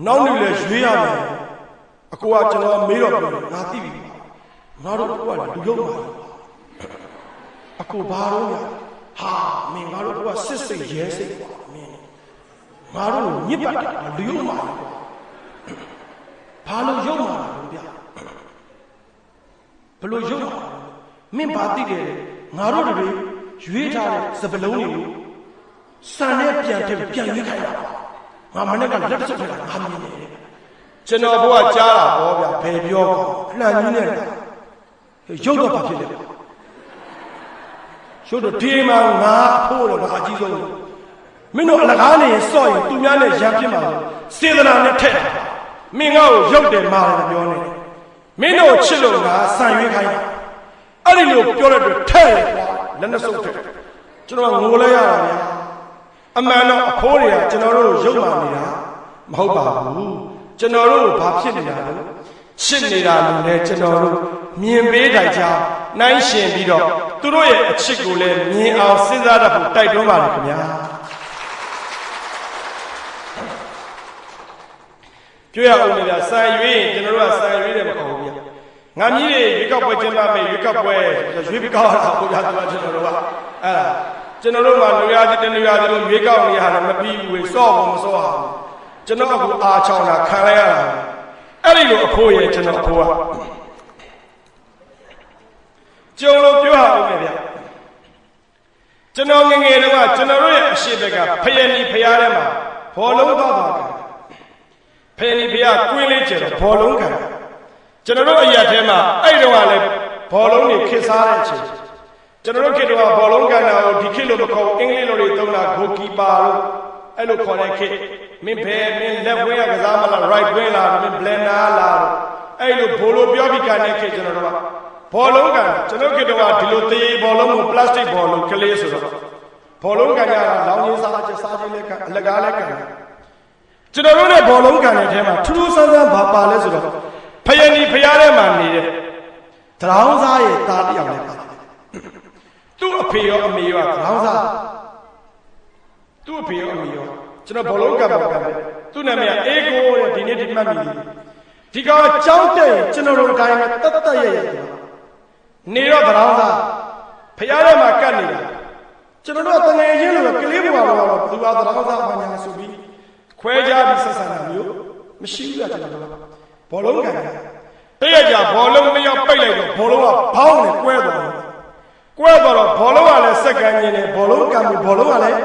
နောက်နေ့လည်းရွေးရမယ်အကူကကျွန်တော်မေးတော့ပြောငါသိပြီငါတို့ကလူရုပ်မှာအကူဘာလို့လဲဟာမင်းငါတို့ကစစ်စိတ်ရဲစိတ်ကွာမင်းငါတို့ညစ်ပတ်တာလူရုပ်မှာဘာလို့ရုပ်မှာလဲဗျဘလို့ရုပ်မှာမင်းဘာသိတယ်ငါတို့တွေရွေးထားတဲ့စပလုံးတွေကိုစံနဲ့ပြန်ထည့်ပြန်ရွေးခိုင်းတာငါမနေ့ကလက်စုပ်ထည့်တာငါမြင်တယ်ကျွန်တော်ဘုရားကြားတာပေါ့ဗျာဘယ်ပြောလှန်ကြီးနဲ့ရုပ်တော့ဘာဖြစ်လဲရုပ်တော့ဒီမှာငါအဖို့တော့ငါအကြီးဆုံးမင်းတို့အလကားနေစော့ရင်သူများနဲ့ရံဖြစ်မှာစေတနာနဲ့ထက်မင်းငါ့ကိုရုပ်တယ်မာတယ်ပြောနေမင်းတို့ချစ်လို့ငါဆံရွေးခိုင်းတာအဲ့ဒီလိုပြောတဲ့အတွက်ထဲ့လက်နဲ့စုပ်ထဲကျွန်တော်ငိုလဲရတာဗျာအမှန်တော့အဖိုးတွေကကျွန်တော်တို့ရုပ်မာနေတာမဟုတ်ပါဘူးကျွန်တော်တို့ဘာဖြစ်နေတာလဲချစ်နေတာလို့လည်းကျွန်တော်တို့မြင်ပေးတိုင်ကြောင်းနှိုင်းရှင်ပြီးတော့သူတို့ရဲ့အချစ်ကိုလည်းမြင်အောင်စဉ်းစားတတ်ဖို့တိုက်တွန်းပါလေခင်ဗျာပြောရအောင်လေဆန်ရွေးရင်ကျွန်တော်တို့ကဆန်ရွေးတယ်မဟုတ်ဘူးဗျငါမြည်တွေရွေးကောက်ပွဲကျင်းပမယ်ရွေးကောက်ပွဲရွေးပြီးကောက်ရတာကိုဗျာသူကကျွန်တော်တို့ကအဲ့ဒါကျွန်တော်တို့မှလူရသည်တလူရသည်လို့ရွေးကောက်နေရတယ်မပြီးဘူးစော့ဖို့မစော့အောင်ကျွန်တော်ကအာချောင်းတာခံလိုက်ရတာအဲ့ဒီလိုအဖိုးရဲ့ကျွန်တော်အဖိုးကကျုံလို့ပြောရအောင်လေဗျကျွန်တော်ငငယ်တုန်းကကျွန်တော်တို့ရဲ့အရှိဘက်ကဖယဏီဖရားထဲမှာဘောလုံးသွားတာဖယဏီဖရားကွင်းလေးကျတော့ဘောလုံးခံကျွန်တော်တို့အရက်ထဲမှာအဲ့တုန်းကလည်းဘောလုံးတွေခစ်စားတဲ့အချိန်ကျွန်တော်တို့ခေတ်တုန်းကဘောလုံးကန်တာကိုဒီခေတ်လိုမခေါ်အင်္ဂလိပ်လိုတွေသုံးတာဂိုကီပါလို့အဲ့လိုခေါ်တဲ့ခေတ်မင်းဘယ်မင်းလက်ဝဲကစားမလား right ဝဲလားမင်း blender လားအဲ့လိုဘိုးလိုပြောပြီးကန်တဲ့ခေတ်ကျွန်တော်တို့ကဘောလုံးကန်ကျွန်တော်ခေတ်တုန်းကဒီလိုသေးဘောလုံးကို plastic ဘောလုံးကလေးဆိုတော့ဘောလုံးကန်ရတာလောင်ရင်းစားချက်စားချင်းလည်းကန်အလကားလည်းကန်ကျွန်တော်တို့နဲ့ဘောလုံးကန်တဲ့အထဲမှာထူးထူးဆန်းဆန်းဘာပါလဲဆိုတော့ဖယဏီဖရားထဲမှာနေတဲ့တရောင်းစားရဲ့သားတစ်ယောက်လည်းပါတယ်သူ့အဖေရောအမေရောတရောင်းစားသူ့အဖေရောအမေရောကျွန်တော်ဘောလုံးကပ်ပေါ်ကန်တယ်သူ့နာမည်အေးကိုတဲ့ဒီနေ့ဒီမှတ်မိဒီကောင်ကြောင်းတဲ့ကျွန်တော်တို့အတိုင်းတတ်တတ်ရဲ့နေတော့တရောင်းစားဖရားထဲမှာကတ်နေတာကျွန်တော်တို့တငယ်ချင်းလိုပဲကလေးဘွားတော့သူကတရောင်းစားဘာညာဆိုပြီးခွဲခြားပြီးဆက်ဆံတာမျိုးမရှိဘူးကျွန်တော်တို့ဘောလုံးကန်တယ်တည့်ရကြဘောလုံးနှစ်ယောက်ပိတ်လိုက်တော့ဘောလုံးကဘောင်းနဲ့ကွဲသွားတယ်ကွဲသွားတော့ဘောလုံးကလည်းစက္ကန့်ချင်းနဲ့ဘောလုံးကန်ပြီးဘောလုံးကလည်း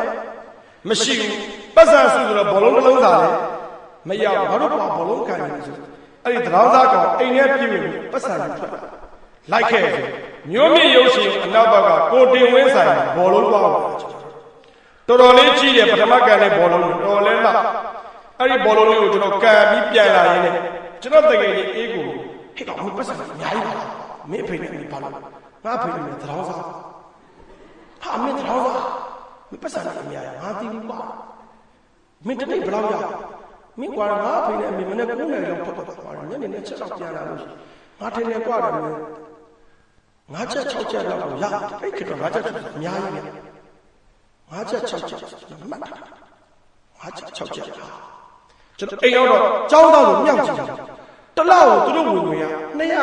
မရှိဘူးပတ်စံစုဆိုတော့ဘောလုံးတစ်လုံးစားလည်းမရောက်ငါတို့ကဘောလုံးကန်နေဆိုအဲ့ဒီတရောင်းစားကောင်အိမ်ထဲပြည့်ပြီးပတ်စံတွေထွက်လိုက်ခဲ့ဆိုမျိုးမြင့်ရုပ်ရှင်အနောက်ဘက်ကကိုတင်ဝင်းဆိုင်ဘောလုံးပေါက်တော်တော်လေးကြီးတယ်ပထမကန်တဲ့ဘောလုံးတော်တော်လေးလောက်အဲ့ဒီဘောလုံးလေးကိုကျွန်တော်ကန်ပြီးပြန်လာရင်းနဲ့ကျွန်တော်တကယ်ကြီးအေးကိုဟဲ့ကောင်မပတ်စံအများကြီးပါလားမင်းအဖေနဲ့ဘာလို့ငါအဖေနဲ့တရောင်းစားဟာမင်းတရောင်းစားမပတ်စံအများကြီးငါသိဘူးကွာမင်းတနေ့ဘယ်လောက်ရ မင်းကွာငါအဖေနဲ့အမေမနဲ့9နိုင်လောက်ထွက်သွားတာညနေနဲ့ချက်တော့ပြန်လာလို့ငါထင်တယ်ကွာတယ်9ချက်6ချက်လောက်ကိုရအဲ့ခေတ်တော့9ချက်အများကြီးပဲ9ချက်6ချက်မှတ်တာ9ချက်6ချက်ကျွန်တော်အိမ်ရောက်တော့ကျောင်းသားကိုမြောက်ကြည့်တာတလောက်ကိုသူတို့ဝင်ဝင်ရ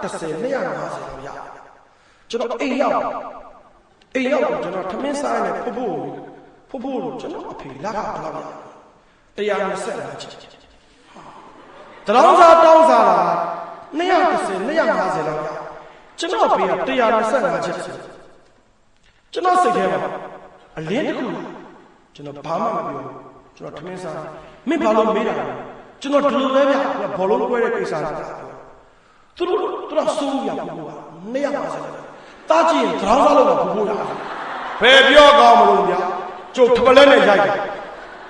210 250လောက်ရကျွန်တော်အိမ်ရောက်ကျွန်တော်ထမင်းစားနေဖို့လို့ကျွန်တော်အဖေလက်ကဘယ်လောက်ရ125ချက်တလောင်းစားတောင်းစားတာ210 250လောက်ရကျွန်တော်အဖေက125ချက်ဆိုကျွန်တော်စိတ်ထဲမှာအလင်းတစ်ခုကျွန်တော်ဘာမှမပြောကျွန်တော်ထမင်းစားမင်းဘာလို့မေးတာလဲကျွန်တော်ဒီလိုပဲဗျဘောလုံးပွဲတဲ့ကိစ္စလားသူတို့စိုးရဘူးကွာ250တားကြည့်ရင်ခေါင်းစားလို့တော့ဘူးလားဘယ်ပြောကောင်းမလို့ဗျကျုပ်ထပလဲနဲ့ရိုက်တယ်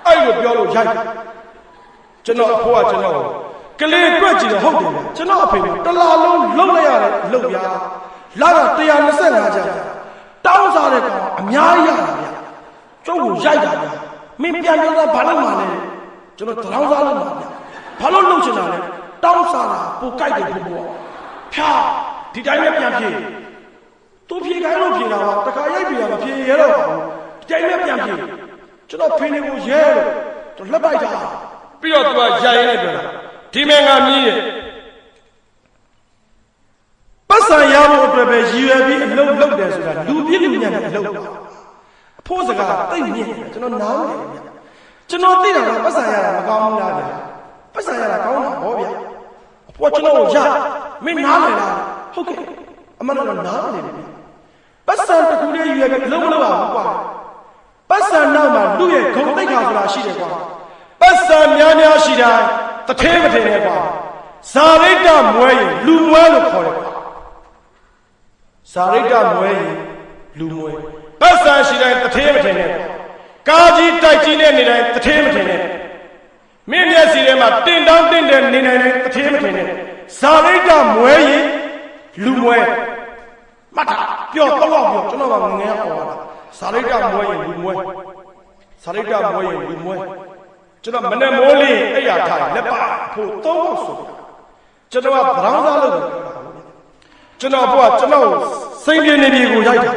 အဲ့လိုပြောလို့ရိုက်တယ်ကျွန်တော်အဖိုးကကျွန်တော်ကလေးတွေ့ကြည့်တော့ဟုတ်တယ်ဗျကျွန်တော်အဖေကတလာလုံးလှုပ်လိုက်ရတယ်လှုပ်ပြားလာတော့125ကျပ်တောင်းစားတဲ့ကောင်အများကြီးရတာဗျကျုပ်ကိုရိုက်တာဗျမင်းပြန်ပြောတာဘာလို့မှလဲကျွန်တော်တောင်းစားလို့မှာဗျဘာလို့လှုပ်ချင်တာလဲတောင်းစားတာပိုကြိုက်တယ်ဘိုးဖြာဒီတိုင်းနဲ့ပြန်ပြေသူပြေခိုင်းလို့ပြေတာပါတခါရိုက်ပြေတာမပြေရတော့ဘူးဒီတိုင်းနဲ့ပြန်ပြေကျွန်တော်ဖေးနေကိုရဲတော့လက်ပိုက်တာပြီးတော့သူကရိုက်လိုက်ပြန်လာဒီမင်းကမြည်ရဲ့ပတ်စံရဖို့အတွက်ပဲရည်ရွယ်ပြီးအလုပ်လုပ်တယ်ဆိုတာလူပြည့်လူညံ့တဲ့အလုပ်ပါအဖိုးစကားတိတ်မြင့်ကျွန်တော်နားမလည်ဘူးကျွန်တော်သိတာကပတ်စံရတာမကောင်းဘူးလားဗျပတ်စံရတာကောင်းတာဟောဗျအဖိုးကျွန်တော်ကိုရမင်းနားမလဲလားဟုတ်ကဲ့အမှန်တော့နားမလဲဘူးပတ်စံတစ်ခုတည်းရည်ရွယ်ပြီးအလုပ်မလုပ်ပါဘူးကွာပတ်စံနောက်မှာလူရဲ့ဂုဏ်သိက္ခာဆိုတာရှိတယ်ကွာပတ်စံများများရှိတိုင်းတထဲမထင်နဲ့ကွာဇာရိတ္တမွဲရင်လူမွဲလို့ခေါ်တယ်ကွာဇာရိတ္တမွဲရင်လူမွဲပတ်စံရှိတိုင်းတထဲမထင်နဲ့ကာကြီးတိုက်ကြီးနဲ့နေတိုင်းတထဲမထင်နဲ့မင်းမျက်စီထဲမှာတင်တောင်းတင်တဲ့နေနိုင်တိုင်းတထဲမထင်နဲ့ဇာရိတ္တမွဲရင်လူမွဲမှတ်တာပြောတော့ပြောကျွန်တော်ကငငယ်အောင်ပါဇာရိတ္တမွဲရင်လူမွဲဇာရိတ္တမွဲရင်လူမွဲကျွန်တော်မနဲ့မိုးလေးအဲ့ရထားလက်ပါဖို့သုံးဖို့ဆိုကျွန်တော်ကဗရောင်းစားလုပ်တယ်ကျွန်တော်ဘုရားကျွန်တော်စိန်ပြင်းနေပြီကိုရိုက်တာ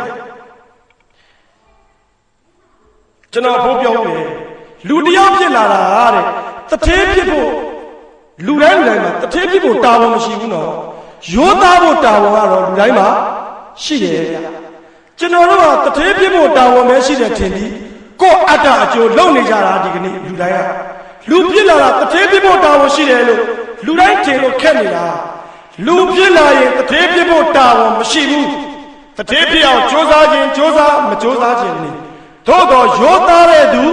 ကျွန်တော်ဘိုးပြောတယ်လူတယောက်ဖြစ်လာတာတဲ့တထေးဖြစ်ဖို့လူတိုင်းမှာတထေးဖြစ်ဖို့တာဝန်မရှိဘူးနော်ရိုးသားဖို့တာဝန်ကတော့လူတိုင်းမှာရှိတယ်ဗျကျွန်တော်တို့ကတထေးဖြစ်ဖို့တာဝန်ပဲရှိတယ်ထင်ပြီးကိုယ့်အတ္တအကျိုးလုပ်နေကြတာဒီကနေ့လူတိုင်းကလူဖြစ်လာတာတထေးဖြစ်ဖို့တာဝန်ရှိတယ်လို့လူတိုင်းထင်လို့ခက်နေတာလူဖြစ်လာရင်တထေးဖြစ်ဖို့တာဝန်မရှိဘူးတထေးဖြစ်အောင်ကြိုးစားခြင်းကြိုးစားမကြိုးစားခြင်းနေသို့တော့ရိုးသားတဲ့သူ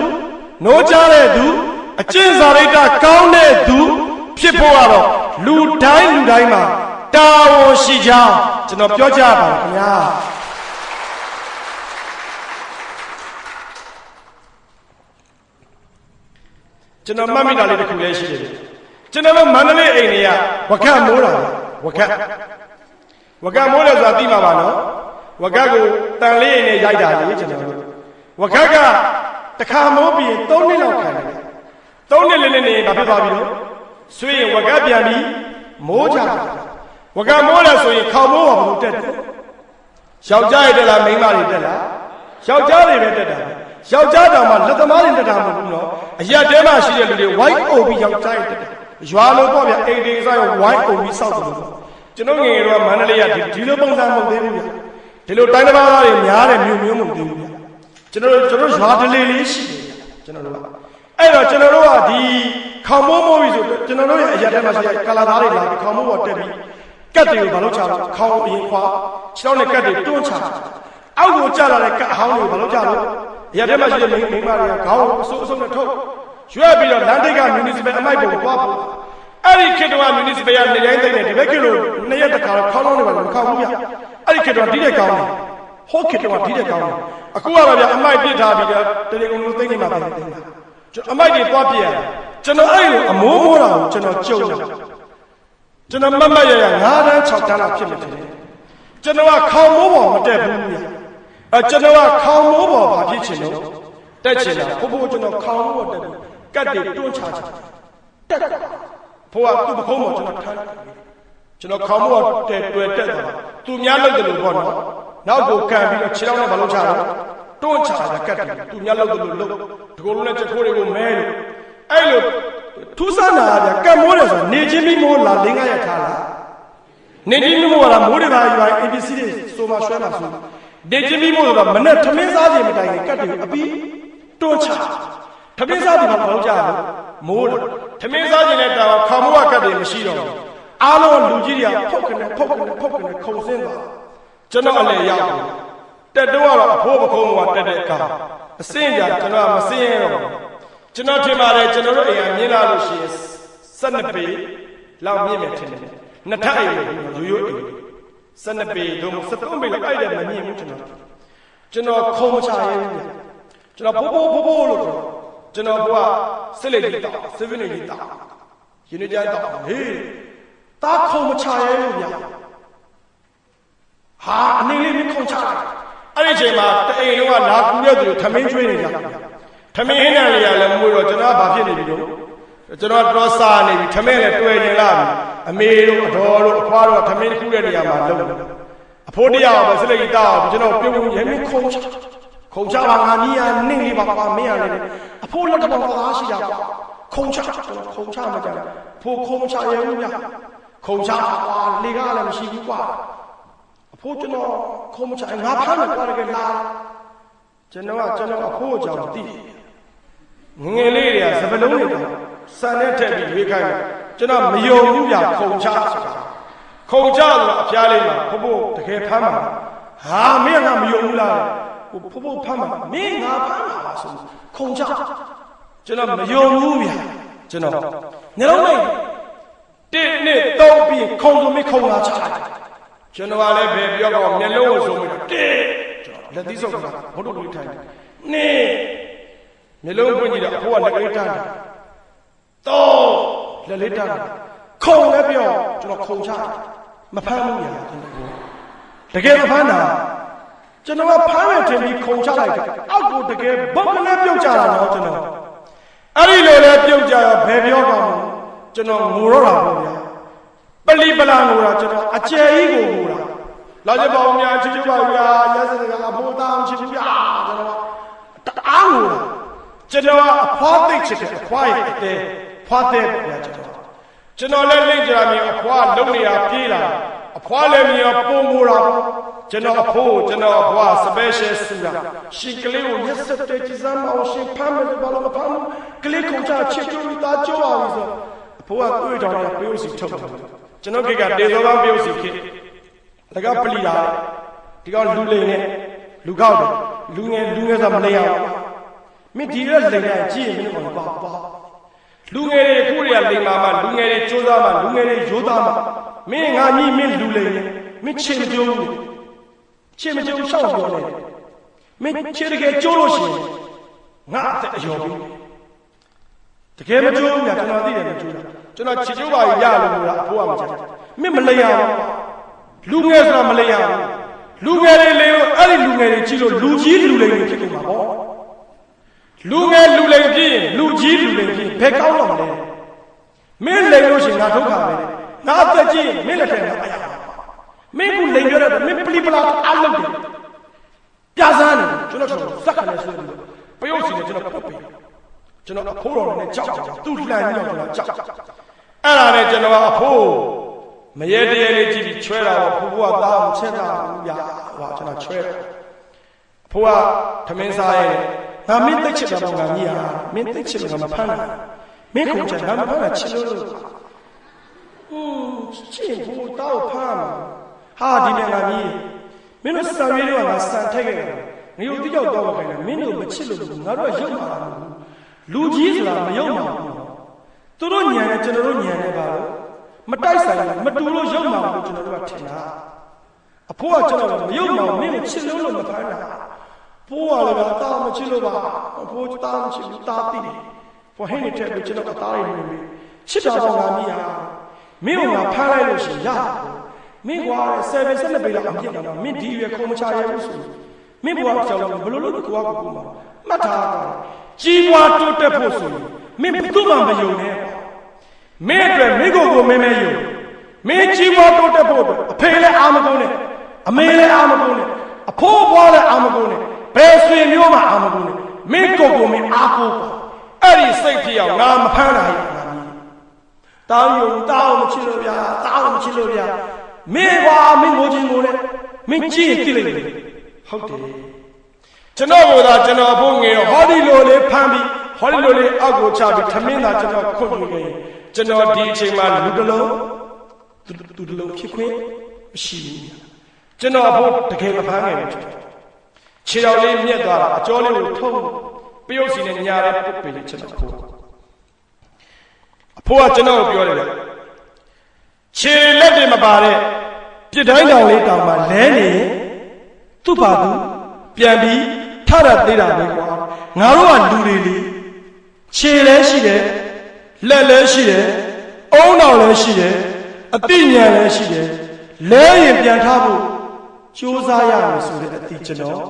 နိုးကြားတဲ့သူအကျင့်စာရိတ္တကောင်းတဲ့သူဖြစ်ဖို့ကတော့လူတိုင်းမှာတာဝန်ရှိကြောင်းကျွန်တော်ပြောကြပါမယ်ခင်ဗျာကျွန်တော်မှတ်မိတာလေးတစ်ခုလည်းရှိတယ်ကျွန်တော်တို့မန္တလေးအိမ်တွေကဝကမိုးတာဝကမိုးတယ်ဆိုတာသိမှာပါနော်ဝကကိုတန်လေးအိမ်နဲ့ရိုက်တာလေကျွန်တော်တို့ဝကကတခါမိုးပြီး3နှစ်လောက်ခံတယ်3နှစ်လေးနေဘာဖြစ်သွားပြီလို့ဆွေးရင်ဝကပြန်ပြီးမိုးကြဝကမိုးတယ်ဆိုရင်ခေါင်းမိုးပါဘူးတက်တယ်ယောက်ျားရတက်လားမိန်းမတွေတက်လားယောက်ျားတွေပဲတက်တာယောက်ျားတောင်မှလက်သမားတွေတက်တာမဟုတ်ဘူးနော်အရက်တဲမှာရှိတဲ့လူတွေဝိုင်းအုပ်ပြီးယောက်ျားတွေတက်တယ်ရွာလို့ပေါ့ဗျအိမ်တွေဆိုင်ဝိုင်းအုပ်ပြီးစောက်တယ်လို့ကျွန်တော်ငယ်ငယ်တော့မန္တလေးကဒီလိုပုံစံမဟုတ်သေးဘူးဗျဒီလိုတိုင်းတစ်ပါးသားတွေများတဲ့မျိုးမဟုတ်သေးဘူးဗျကျွန်တော်ရွာဒလေးလေးရှိတယ်ကျွန်တော်တို့ကအဲ့တော့ကျွန်တော်တို့ကဒီခေါင်းမိုးမိုးပြီဆိုကျွန်တော်တို့ရဲ့အရက်တဲမှာရှိတဲ့ကာလာသားတွေလာပြီးခေါင်းမိုးပေါ်တက်ပြီးကတ်တွေကိုဘာလို့ချလို့ခေါင်းအရင်ခွာခြေထောက်နဲ့ကတ်တွေတွန်းချအောက်ကိုကျလာတဲ့ကတ်အဟောင်းတွေဘာလို့ကျလို့ရတဲ့မှာရှိတဲ့မိန်းမတွေကခေါင်းကိုအစိုးနဲ့ထုတ်ရွက်ပြီးတော့လမ်းတိတ်ကမြူနီစပယ်အမိုက်ပုံသွားဖို့အဲ့ဒီခေတ္တကမြူနီစပယ်ကနေတိုင်းသိနေဒီဘက်ခေတ်လို့2ရက်တခါခေါင်းလုံးတွေပါလို့ခေါင်းဘူးဗျအဲ့ဒီခေတ္တကဒီတဲ့ကောင်းတယ်ဟောခေတ္တကဒီတဲ့ကောင်းတယ်အခုကတော့ဗျအမိုက်ပြစ်ထားပြီးတော့တလေကုန်လုံးသိနေမှာပဲသိနေတာကျွန်တော်အမိုက်တွေသွားပြရတယ်ကျွန်တော်အဲ့လိုအမိုးမိုးတာကိုကျွန်တော်ကြုံတယ်ကျွန်တော်မတ်ရ9တန်း6တန်းလောက်ဖြစ်နေတယ်ကျွန်တော်ကခေါင်းမိုးပေါ်မတက်ဘူးဗျကျွန်တော်ကခေါင်းမိုးပေါ်ဘာဖြစ်ချင်လို့တက်ချင်တာဘို့ကျွန်တော်ခေါင်းမိုးပေါ်တက်ပြီးကတ်တွေတွန်းချချ တက်ဖိုးကသူ့ပခုံးပေါ်ကျွန်တော်ထမ်းကျွန်တော်ခေါင်းပေါ်တွေ့တက်သွားသူများလုပ်တယ်လို့ပေါ့နော်နောက်ကိုကန်ပြီးတော့ခြေထောက်နဲ့မလုပ်ချတော့တွန်းချတာကတ်တယ်သူများလုပ်တယ်လို့လုပ်ဒီကိုလုံးနဲ့ချက်ခိုးတွေကိုမဲလို့အဲ့လိုထူးဆန်းတာဗျကတ်မိုးတယ်ဆိုနေချင်းပြီးမိုးလာ၄-၅ရက်ထားလာနေချင်းပြီးမိုးလာမိုးတွေပါရွာ ABC တွေဆိုမှဆွဲမှာဆိုနေချင်းပြီးမိုးဆိုတော့မနဲ့ထမင်းစားခြင်းမတိုင်ခင်ကတ်တယ်အပြီးတွန်းချထမင်းစားပြီးမှမလုပ်ကြဘူးမိုးထမင်းစားခြင်းနဲ့တောင်ခေါမိုးကကတ်တယ်မရှိတော့ဘူးအားလုံးလူကြီးတွေကဖုတ်ကနေခုံစင်းသွားကျွန်တော်အလဲရောက်တက်တော့အဖိုးပခုံးကတက်တဲ့အခါအစင်းကြကျွန်တော်မစင်းရတော့ကျွန်တော်ထင်ပါတယ်ကျွန်တော်တို့အိမ်ကမြင်လာလို့ရှိရင်12ပေလောက်မြင့်မယ်ထင်တယ်နှစ်ထပ်အိမ်လို့ရိုးအိမ်12ပေတော့13ပေလောက်အဲ့ဒါမမြင်ဘူးကျွန်တော်ခုံမချရဲဘူးကျွန်တော်ဖိုးလို့ကျွန်တော်ဘုရားစစ်လေကြီးတောက်စစ်ဗင်းလေကြီးတောက်ရင်းနေကြတောက်ဟေးတားခုံမချရဲဘူးဗျဟာအနေလေးမခုံချအဲ့ဒီအချိန်မှာတအိမ်လုံးကလာကူရသူထမင်းကျွေးနေကြထမင်းဟင်းနံလေးရလည်းမွေးတော့ကျွန်တော်ဘာဖြစ်နေပြီတော့ကျွန်တော်တော့စားနေပြီထမင်းလည်းတွေ့နေလာပြီအမေတို့အတော်တို့အဖွားတို့ထမင်းခူးတဲ့နေရာမှာလုံအဖိုးတရားပဲစစ်လက်ကြီးတောက်ကျွန်တော်ပြုံးရဲမခုံချပါငါနီးရနှင်းလေးပါပါမင်းရတယ်အဖိုးလက်တော်သားရှိတာခုံချကျွန်တော်ခုံချမကြဖိုးခုံချရဲဘူးဗျခုံချကွာလေကားလည်းမရှိဘူးကွာအဖိုးကျွန်တော်ခုံချငါဖမ်းမယ်ကွာတကယ်လားကျွန်တော်အဖိုးကြောင့်သိငယ်လေးတွေကစပလုံးတွေကစံနဲ့ထက်ပြီးရွေးခိုင်းတယ်ကျွန်တော်မယုံဘူးဗျခုံချဆိုတာခုံချဆိုတာအဖျားလေးမှာဖိုးတကယ်ဖမ်းမှာဟာမင်းကမယုံဘူးလားဖိုးဖမ်းမှာမင်းငါဖမ်းမှာပါဆိုခုံချကျွန်တော်မယုံဘူးဗျကျွန်တော်နှလုံးလိုက်1 2 3ပြီးခုံဆိုမိခုံလာချကျွန်တော်ကလည်းပဲပြောတော့မျက်လုံးကိုဆိုမိတော့1လက်သီးစုပ်ကဘုတ်တုတ်လေးထိုင်2မျက်လုံးပွင့်ကြည့်တော့အဖိုးကလက်ကလေးတန်းတယ်3လက်လေးတန်းတယ်ခုံလည်းပြောကျွန်တော်ခုံချမဖမ်းဘူးညာကျွန်တော်တကယ်မဖမ်းတာကျွန်တော်ကဖမ်းမယ်ထင်ပြီးခုံချလိုက်တယ်အောက်ကိုတကယ်ဘုတ်ကလေးပြုတ်ကြတာတော့ကျွန်တော်အဲ့ဒီလိုလဲပြုတ်ကြတော့ဘယ်ပြောကောင်းကျွန်တော်ငိုတော့တာပေါ့ဗျာပလီပလာငိုတာကျွန်တော်အကျယ်ကြီးကိုငိုတာလာကြပါဦးများချစ်ချပါဗျာရက်စကအဖိုးသားချစ်ဘူးဗျာကျွန်တော်အားငိုတာကျွန်တော်အဖွားသိချစ်တယ်အဖွားရဲ့အတဲဖွားတဲ့ဗျာကျွန်တော်လည်းလိမ့်ကြတာမျိုးအဖွားလုံးနေရပြေးလာအဖွားလည်းမျိုးပုံငိုတာကျွန်တော်အဖိုးကျွန်တော်အဖွား special ဆူတာရှင်ကလေးကိုရက်စတဲ့ကြည်စမ်းမအောင်ရှင်ဖမ်းမယ်ဘာလို့မဖမ်းဘူးကလေးခုံချချစ်ကြလို့သားကြွပါပြီဆိုအဖိုးကတွေ့တော်တယ်ပြုံးစီထုတ်တယ်ကျွန်တော်ကတေသောကပြုံးစီဖြစ်တကပလီလာဒီကောင်လူလိန်နဲ့လူကောက်တယ်လူငယ်ဆိုမနေရဘူးမင်းဒီရက်လိန်နဲ့ကြည့်ရင်မင်းတို့ကပါလူငယ်တွေခုတွေကလိန်မာမှလူငယ်တွေစူးစမ်းမှလူငယ်တွေရိုးသားမှမင်းငါညီမင်းလူလိန်နဲ့မင်းချေမကြုံဘူးချေမကြုံရှောက်ပြောနေမင်းချေတကယ်ကြိုးလို့ရှိရင်ငါအယောပြီးတကယ်မကြိုးဘူးညာကျွန်တော်သိတယ်မကြိုးတာကျွန်တော်ချစ်ကြိုးပါရလို့လို့အဖိုးကမကြိုက်မင်းမလိန်ရဘူးလူငယ်ဆိုတာမလိန်ရဘူးလူငယ်တွေလေလို့အဲ့ဒီလူငယ်တွေကြည့်လို့လူကြီးလူလိန်တွေဖြစ်ကုန်မှာပေါ့လူငယ်လူလိန်ဖြစ်ရင်လူကြီးလူလိန်ဖြစ်ဘယ်ကောင်းတော့မလဲမင်းလိန်လို့ရှိရင်ငါဒုက္ခပဲငါအသက်ကြီးမင်းလက်ထက်မှာအရာမင်းကလိန်ပြောတဲ့မင်းပလီပလာအလုပ်တယ်ပြားစမ်းတယ်ကျွန်တော်စက်ခနဲ့ဆွဲလို့ပယုတ်စီနဲ့ကျွန်တော်ပုတ်ပေးကျွန်တော်အဖိုးတော်နဲ့ကြောက်သူ့လှန်ပြီးတော့ကျွန်တော်ကြောက်အဲ့ဒါနဲ့ကျွန်တော်အဖိုးမရဲတရဲလေးကြည့်ပြီးချွဲတာတော့ဖိုးကသားမချက်တာဘူးဗျာဟောကျွန်တော်ချွဲတယ်အဖိုးကထမင်းစားရဲငါမင်းသိချစ်တာတော့ငါကြီးဟာမင်းသိချစ်လို့ငါမဖမ်းတာမင်းခုံချက်ငါမဖမ်းတာချစ်လို့ချစ်ဖိုးတောက်ဖမ်းဟာဒီနေ့ငါကြီးမင်းတို့စံရွေးတော့ငါစံထက်ခဲ့တယ်ငါတို့တိကျတော့ခိုင်းတယ်မင်းတို့မချစ်လို့ငါတို့ကရုပ်မှာလူကြီးဆိုတာမရုပ်မှာဘူးသူတို့ညံတယ်ကျွန်တော်တို့ညံတယ်ပါလို့မတိုက်ဆိုင်မတူလို့ရုပ်မှာလို့ကျွန်တော်တို့ကထင်တာအဖိုးကကျွန်တော်မရုပ်မှာမင်းချစ်လို့မဖမ်းတာဖိုးကလည်းတာမချစ်လို့ပါအဖိုးတာမချစ်ဘူးတာသိတယ်ဖိုးဟင်းနေတယ်ကျွန်တော်အသားရည်နေပြီချစ်တာတော့ငါမိဟာမင်းကဖမ်းလိုက်လို့ရှိရင်ရမင်းကွာ7 ပေလောက်အပြစ်တော့မင်းဒီရွယ်ခုံမချရဲဘူးဆိုမင်းဘွားကြောက်လို့ဘယ်လိုလုပ်ကိုကကိုမှမှတ်ထားကြီးပွားတိုးတက်ဖို့ဆိုရင်မင်းဘယ်သူမှမယုံနဲ့ မင်းအတွက်မင်းကိုမင်းမဲယူမင်းကြီးပွားတိုးတက်ဖို့အတွက်အဖေလည်းအာမကုန်းနဲ့အမေလည်းအာမကုန်းနဲ့အဖိုးဘွားလည်းအာမကုန်းနဲ့ဘယ်ဆွေမျိုးမှအာမကုန်းနဲ့မင်းကိုမင်းအားကိုးအဲ့ဒီစိတ်ဖြစ်အောင်ငါမဖမ်းနိုင်ဘူးတောင်းယုံတောင်းမချစ်လို့ဗျာတောင်းမချစ်လို့ဗျာမင်းကွာမင်းမိုးချင်းမိုးနဲ့မင်းကြည့်တိလိုက်တယ်ဟုတ်တယ်ကျွန်တော်ကသာကျွန်တော်ဖို့ငယ်ဟောဒီလိုလေးဖမ်းပြီးဟောဒီလိုလေးအောက်ကိုချပြီးထမင်းသာကျွန်တော်ခွတ်ပြခဲ့ရင်ကျွန်တော်ဒီအချိန်မှာလူတစ်လုံးသူတစ်လုံးဖြစ်ခွင့်မရှိဘူးကျွန်တော်ဖို့တကယ်မဖမ်းနိုင်ဘူးခြေတော်လေးမြက်သွားတာအကျော်လေးကိုထုံးပရုပ်စီနဲ့ညာရဲပုတ်ပင်လေးကျွန်တော်ဖို့အဖိုးကကျွန်တော်ကိုပြောတယ်လေခြေလက်တွေမပါတဲ့ပြစ်တိုင်းတောင်လေးတောင်မှလဲနေသူ့ဘာသူပြန်ပြီးထရသေးတာပဲကွာငါတို့ကလူတွေလေခြေလည်းရှိတယ်လက်လည်းရှိတယ်အုံတော်လည်းရှိတယ်အသိဉာဏ်လည်းရှိတယ်လဲရင်ပြန်ထဖို့ကြိုးစားရမယ်ဆိုတဲ့အသိကျွန်တော်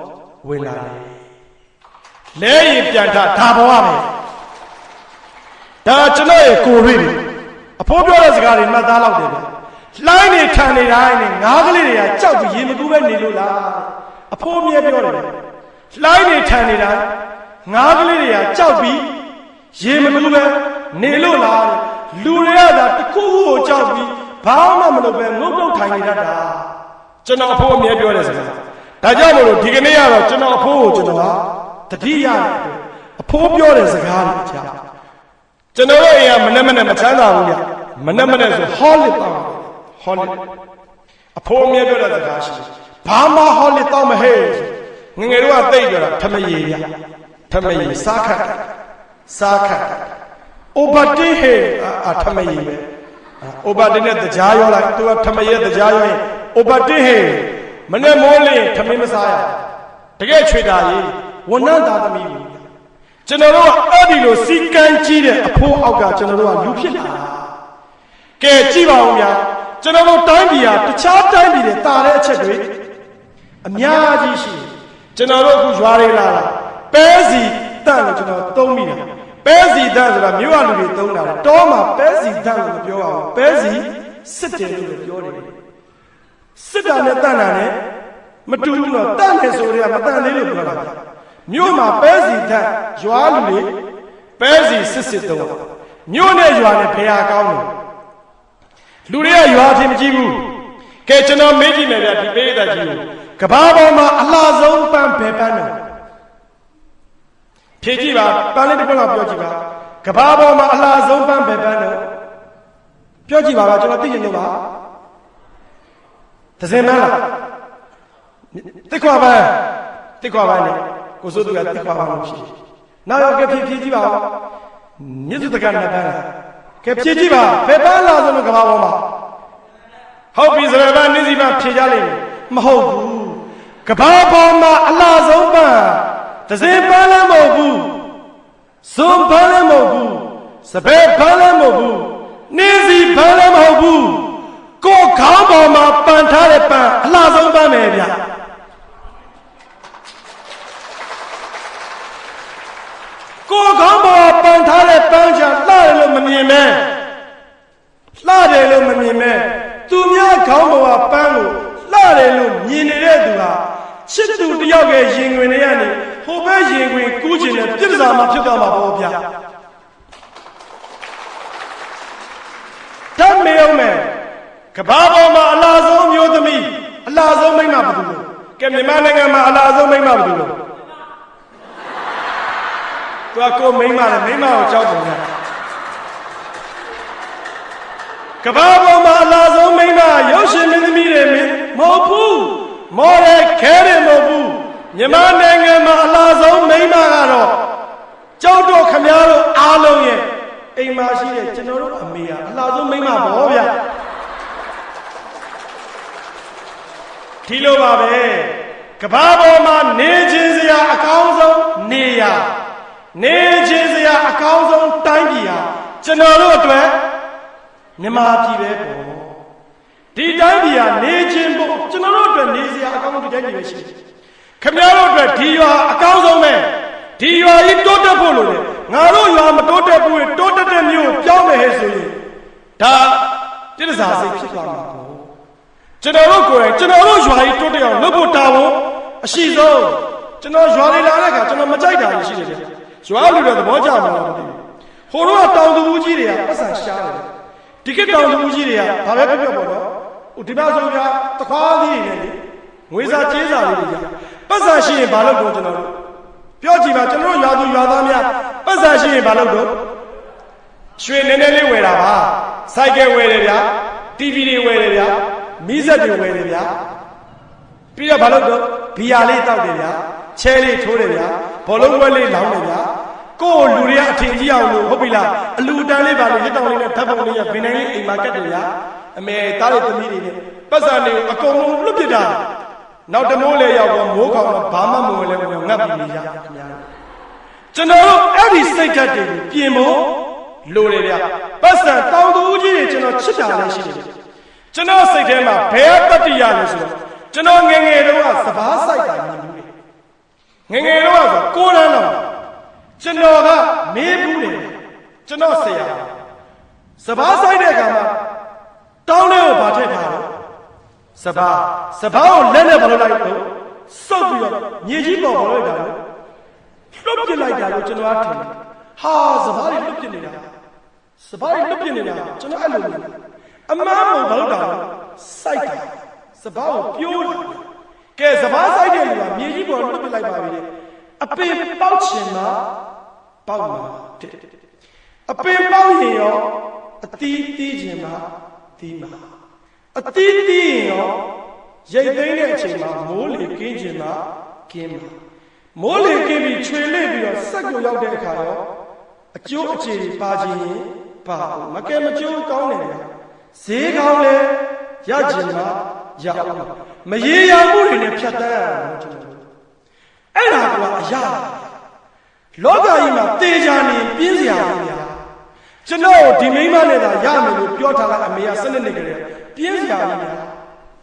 ဝင်လာတယ်လဲရင်ပြန်ထဒါဘဝပဲဒါကျွန်တော်ရဲ့ကိုယ်ရိပ်အဖိုးပြောတဲ့စကားတွေမှတ်သားလောက်တယ်လှိုင်းနေထန်နေတိုင်းနဲ့ငါးကလေးတွေကကြောက်ပြီးရေမကူးပဲနေလို့လားအဖိုးမြဲပြောတယ်လှိုင်းနေထန်နေတိုင်းငါးကလေးတွေကကြောက်ပြီးရေမကူးပဲနေလို့လားလူတွေကသာတစ်ခုခုကိုကြောက်ပြီးဘာမှမလုပ်ပဲငုတ်တုတ်ထိုင်နေတတ်တာကျွန်တော်အဖိုးအမြဲပြောတဲ့စကားဒါကြောင့်မို့လို့ဒီကနေ့ကတော့ကျွန်တော်အဖိုးကိုကျွန်တော်ကတတိယအဖိုးပြောတဲ့စကားတွေကြားကျွန်တော်ရဲ့အိမ်ကမနဲ့မချမ်းသာဘူးညမနဲ့ဆိုဟောလစ်တောင်းဟောလစ်အဖိုးအမြဲပြောတဲ့စကားရှိတယ်ဘာမှဟောလစ်တောင်းမဟဲ့ငငယ်တို့ကတိတ်ပြောတာထမရေပြထမရေစားခတ်အိုဘတ်တေဟဲထမရေပဲအိုဘတ်တေနဲ့တရားရောလိုက်သူကထမရေတရားရောရင်အိုဘတ်တေဟဲမနဲ့မိုးလင်းထမင်းမစားရတကယ်ချွေတာကြီးဝဏ္ဏသာသမီးဘူးကျွန်တော်တို့ကအဲ့ဒီလိုစီကံကြီးတဲ့အဖိုးအောက်ကကျွန်တော်တို့ကလူဖြစ်လာကဲကြည့်ပါဦးဗျာကျွန်တော်တို့တိုင်းပြည်ဟာတခြားတိုင်းပြည်တွေတာတဲ့အချက်တွေအများကြီးရှိကျွန်တော်တို့အခုရွာတွေလာတာပဲစီတန့်လို့ကျွန်တော်သုံးမိတယ်ပဲစီတန့်ဆိုတာမြို့ရလူတွေသုံးတာလေတောမှာပဲစီတန့်လို့မပြောပါဘူးပဲစီစစ်တယ်လို့ပြောတယ်စစ်တာနဲ့တန့်တာနဲ့မတူဘူးတော့တန့်တယ်ဆိုတော့မတန့်သေးလို့ပြောတာမြို့မှာပဲစီတန့်ရွာလူတွေပဲစီစစ်သုံးမြို့နဲ့ရွာနဲ့ဖရာကောင်းတယ်လူတွေကရွာထင်မကြည့်ဘူးကဲကျွန်တော်မေးကြည့်မယ်ဗျာဒီပေးတဲ့ကြီးကိုကဘာပေါ်မှာအလှဆုံးပန်းဘယ်ပန်းလဲဖြေကြည့်ပါပန်းလေးတစ်ခုလောက်ပြောကြည့်ပါကဘာပေါ်မှာအလှဆုံးပန်းဘယ်ပန်းလဲပြောကြည့်ပါလားကျွန်တော်သိရင်လို့ပါသစင်ပန်းလားတစ်ခွာပန်းနဲ့ကိုစိုးသူကတစ်ခွာပန်းလို့ရှိနောက်ရောကဖြေကြည့်ပါဦးမြစ်စုတကနှစ်ပန်းလားကဲဖြေကြည့်ပါဘယ်ပန်းလားဆိုလို့ကဘာပေါ်မှာဟုတ်ပြီစပယ်ပန်းနေစီပန်းဖြေကြလိမ့်မယ်မဟုတ်ဘူးကဘာပေါ်မှာအလှဆုံးပန်းသစင်ပန်းလည်းမဟုတ်ဘူးဇွန်ပန်းလည်းမဟုတ်ဘူးစပယ်ပန်းလည်းမဟုတ်ဘူးနေစီပန်းလည်းမဟုတ်ဘူးကိုခေါင်းပေါ်မှာပန်ထားတဲ့ပန်းအလှဆုံးပန်းပဲဗျကိုခေါင်းပေါ်ပန်ထားတဲ့ပန်းချလှတယ်လို့မမြင်မဲသူများခေါင်းပေါ်ပန်းကိုလှတယ်လို့မြင်နေတဲ့သူဟာချစ်သူတယောက်ရဲ့ရင်ခွင်တွေကနေဟိုဘက်ရင်ခွင်ကူးချင်တဲ့ပြစ်ဒဏ်မှာဖြစ်သွားမှာပေါ့ဗျာတမ်းမေအောင်မယ်ကဘာပေါ်မှာအလားဆုံးမျိုးသမီးအလားဆုံးမိန်းမဘာလို့ကဲမြန်မာနိုင်ငံမှာအလားဆုံးမိန်းမဘာလို့သူကကိုမိန်းမနဲ့မိန်းမကိုကြောက်တယ်ဗျာကဘာပေါ်မှာအလားဆုံးမိန်းမရုပ်ရှင်မင်းသမီးတွေမဟုတ်ဘူးမော်ရခဲတယ်မဟုတ်ဘူးမြန်မာနိုင်ငံမှာအလားဆုံးမိန်းမကတော့ကြောက်တော့ခမားတို့အားလုံးရဲ့အိမ်မှာရှိတဲ့ကျွန်တော်တို့အမေကအလားဆုံးမိန်းမပေါ့ဗျာဒီလိုပါပဲကဘာပေါ်မှာနေခြင်းစရာအကောင်းဆုံးနေခြင်းစရာအကောင်းဆုံးတိုင်းပြည်ဟာကျွန်တော်တို့အတွက်မြန်မာပြည်ပဲပေါ့ဒီတိုင်းပြည်ဟာနေခြင်းဖို့ကျွန်တော်တို့အတွက်နေစရာအကောင်းဆုံးဒီတိုင်းပြည်ပဲရှိတယ်ခင်ဗျားတို့အတွက်ဒီရွာအကောင်းဆုံးပဲဒီရွာကြီးတိုးတက်ဖို့လို့လေငါတို့ရွာမတိုးတက်ဘူးတိုးတက်တဲ့မျိုးပြောင်းမယ်ဟဲ့ဆိုရင် ဒါတိရစ္ဆာန်စိတ်ဖြစ်သွားမှာပေါ့ကျွန်တော်တို့ကိုယ်တိုင်ကျွန်တော်တို့ရွာကြီးတိုးတက်အောင်လုပ်ဖို့တာဝန်အရှိဆုံးကျွန်တော်ရွာလေးလာတဲ့အခါကျွန်တော်မကြိုက်တာရှိတယ်ဗျရွာလူတွေသဘောကျမှာမဟုတ်ဘူးဟိုတော့တောင်သူကြီးတွေကပတ်စံရှားတယ်ဒီကတောင်သူကြီးတွေကဘာပဲပြောပေါ့နော်ဟိုဒီပါဆုံးပြတခွားကြီးတွေနဲ့ငွေစာကြေးစာလေးတွေပတ်စံရှိရင်ဘာလုပ်တော့ကျွန်တော်တို့ပြောကြည့်ပါကျွန်တော်တို့ရွာသူရွာသားများပတ်စံရှိရင်ဘာလုပ်တော့ရွှေနည်းနည်းလေးဝယ်တာပါစိုက်ကယ်ဝယ်တယ်ဗျာ TV တွေဝယ်တယ်ဗျာမီးစက်တွေဝယ်တယ်ဗျာပြီးတော့ဘာလုပ်တော့ဘီယာလေးတောက်တယ်ဗျာချဲလေးထိုးတယ်ဗျာဘောလုံးပွဲလေးလောင်းတယ်ဗျာကိုယ်လူတွေကအထင်ကြီးအောင်လို့ဟုတ်ပြီလားအလူတန်းလေးပါလို့ရတောင်းလေးနဲ့ဓာတ်ပုံလေးရဗင်နိုင်လေးအိမ်မှာကတ်တယ်ဗျာအမေသားလေးသမီးတွေနဲ့ပတ်စံတွေကိုအကုန်လုံးလွတ်ပစ်တာနောက်တမိုးလေးရောက်တော့မိုးခေါင်တော့ဘာမှမဝင်လဲဝင်ငတ်ပြီးနေကြခင်ဗျာကျွန်တော်တို့အဲ့ဒီစိတ်ဓာတ်တွေကိုပြင်ဖို့လိုတယ်ဗျာပတ်စံတောင်သူကြီးတွေကျွန်တော်ချစ်တာလည်းရှိတယ်ကျွန်တော်စိတ်ထဲမှာဘယ်တတ္တိရလဲဆိုတော့ကျွန်တော်ငယ်ငယ်တုန်းကစပားဆိုင်တာမြင်ဘူးလေငယ်ငယ်တုန်းကဆိုကိုးတန်းတော့ကျွန်တော်ကမေးဘူးလေကျွန်တော်ဆရာစပားဆိုင်တဲ့အခါမှာတောင်းလေးကိုဗာထည့်ထားတော့စပားကိုလက်နဲ့ဘာလို့လိုက်တော့စုပ်ပြီးတော့မြေကြီးပေါ်ပေါ်လိုက်တာလို့လွတ်ပြစ်လိုက်တာလို့ကျွန်တော်ကထင်တယ်ဟာစပားတွေလွတ်ပြစ်နေတာကျွန်တော်အဲ့လိုအမားမို့ဘာလို့တာစိုက်တာစပားကိုပြိုးတာကဲစပားစိုက်တဲ့လူကမြေကြီးပေါ်လွတ်ပြစ်လိုက်ပါပြီအပင်ပေါက်ချင်မှာပေါက်မှာတဲ့အပင်ပေါက်ရင်ရောအသီးသီးချင်မှာသီးမှာအသီးသီးရင်ရောရိတ်သိမ်းတဲ့အချိန်မှာမိုးလေကင်းချင်မှာကင်းမှာမိုးလေကင်းပြီးခြွေလိပ်ပြီးတော့စက်ကိုရောက်တဲ့အခါရောအကျိုးအခြေပါခြင်းပါမကဲမကျိုးကောင်းတယ်ဗျာဈေးကောင်းလဲရချင်မှာရအောင်မရေရာမှုတွေနဲ့ဖြတ်တန်းရအောင်ကျွန်တော်အဲ့ဒါကအရာလောကကြီးမှာတေချာနေပြင်းစရာကြီးဗျာကျွန်တော်ဒီမိန်းမနဲ့သာရမယ်လို့ပြောထားတာအမေကစနစ်နေကြတယ်ပြင်းစရာကြီးဗျာ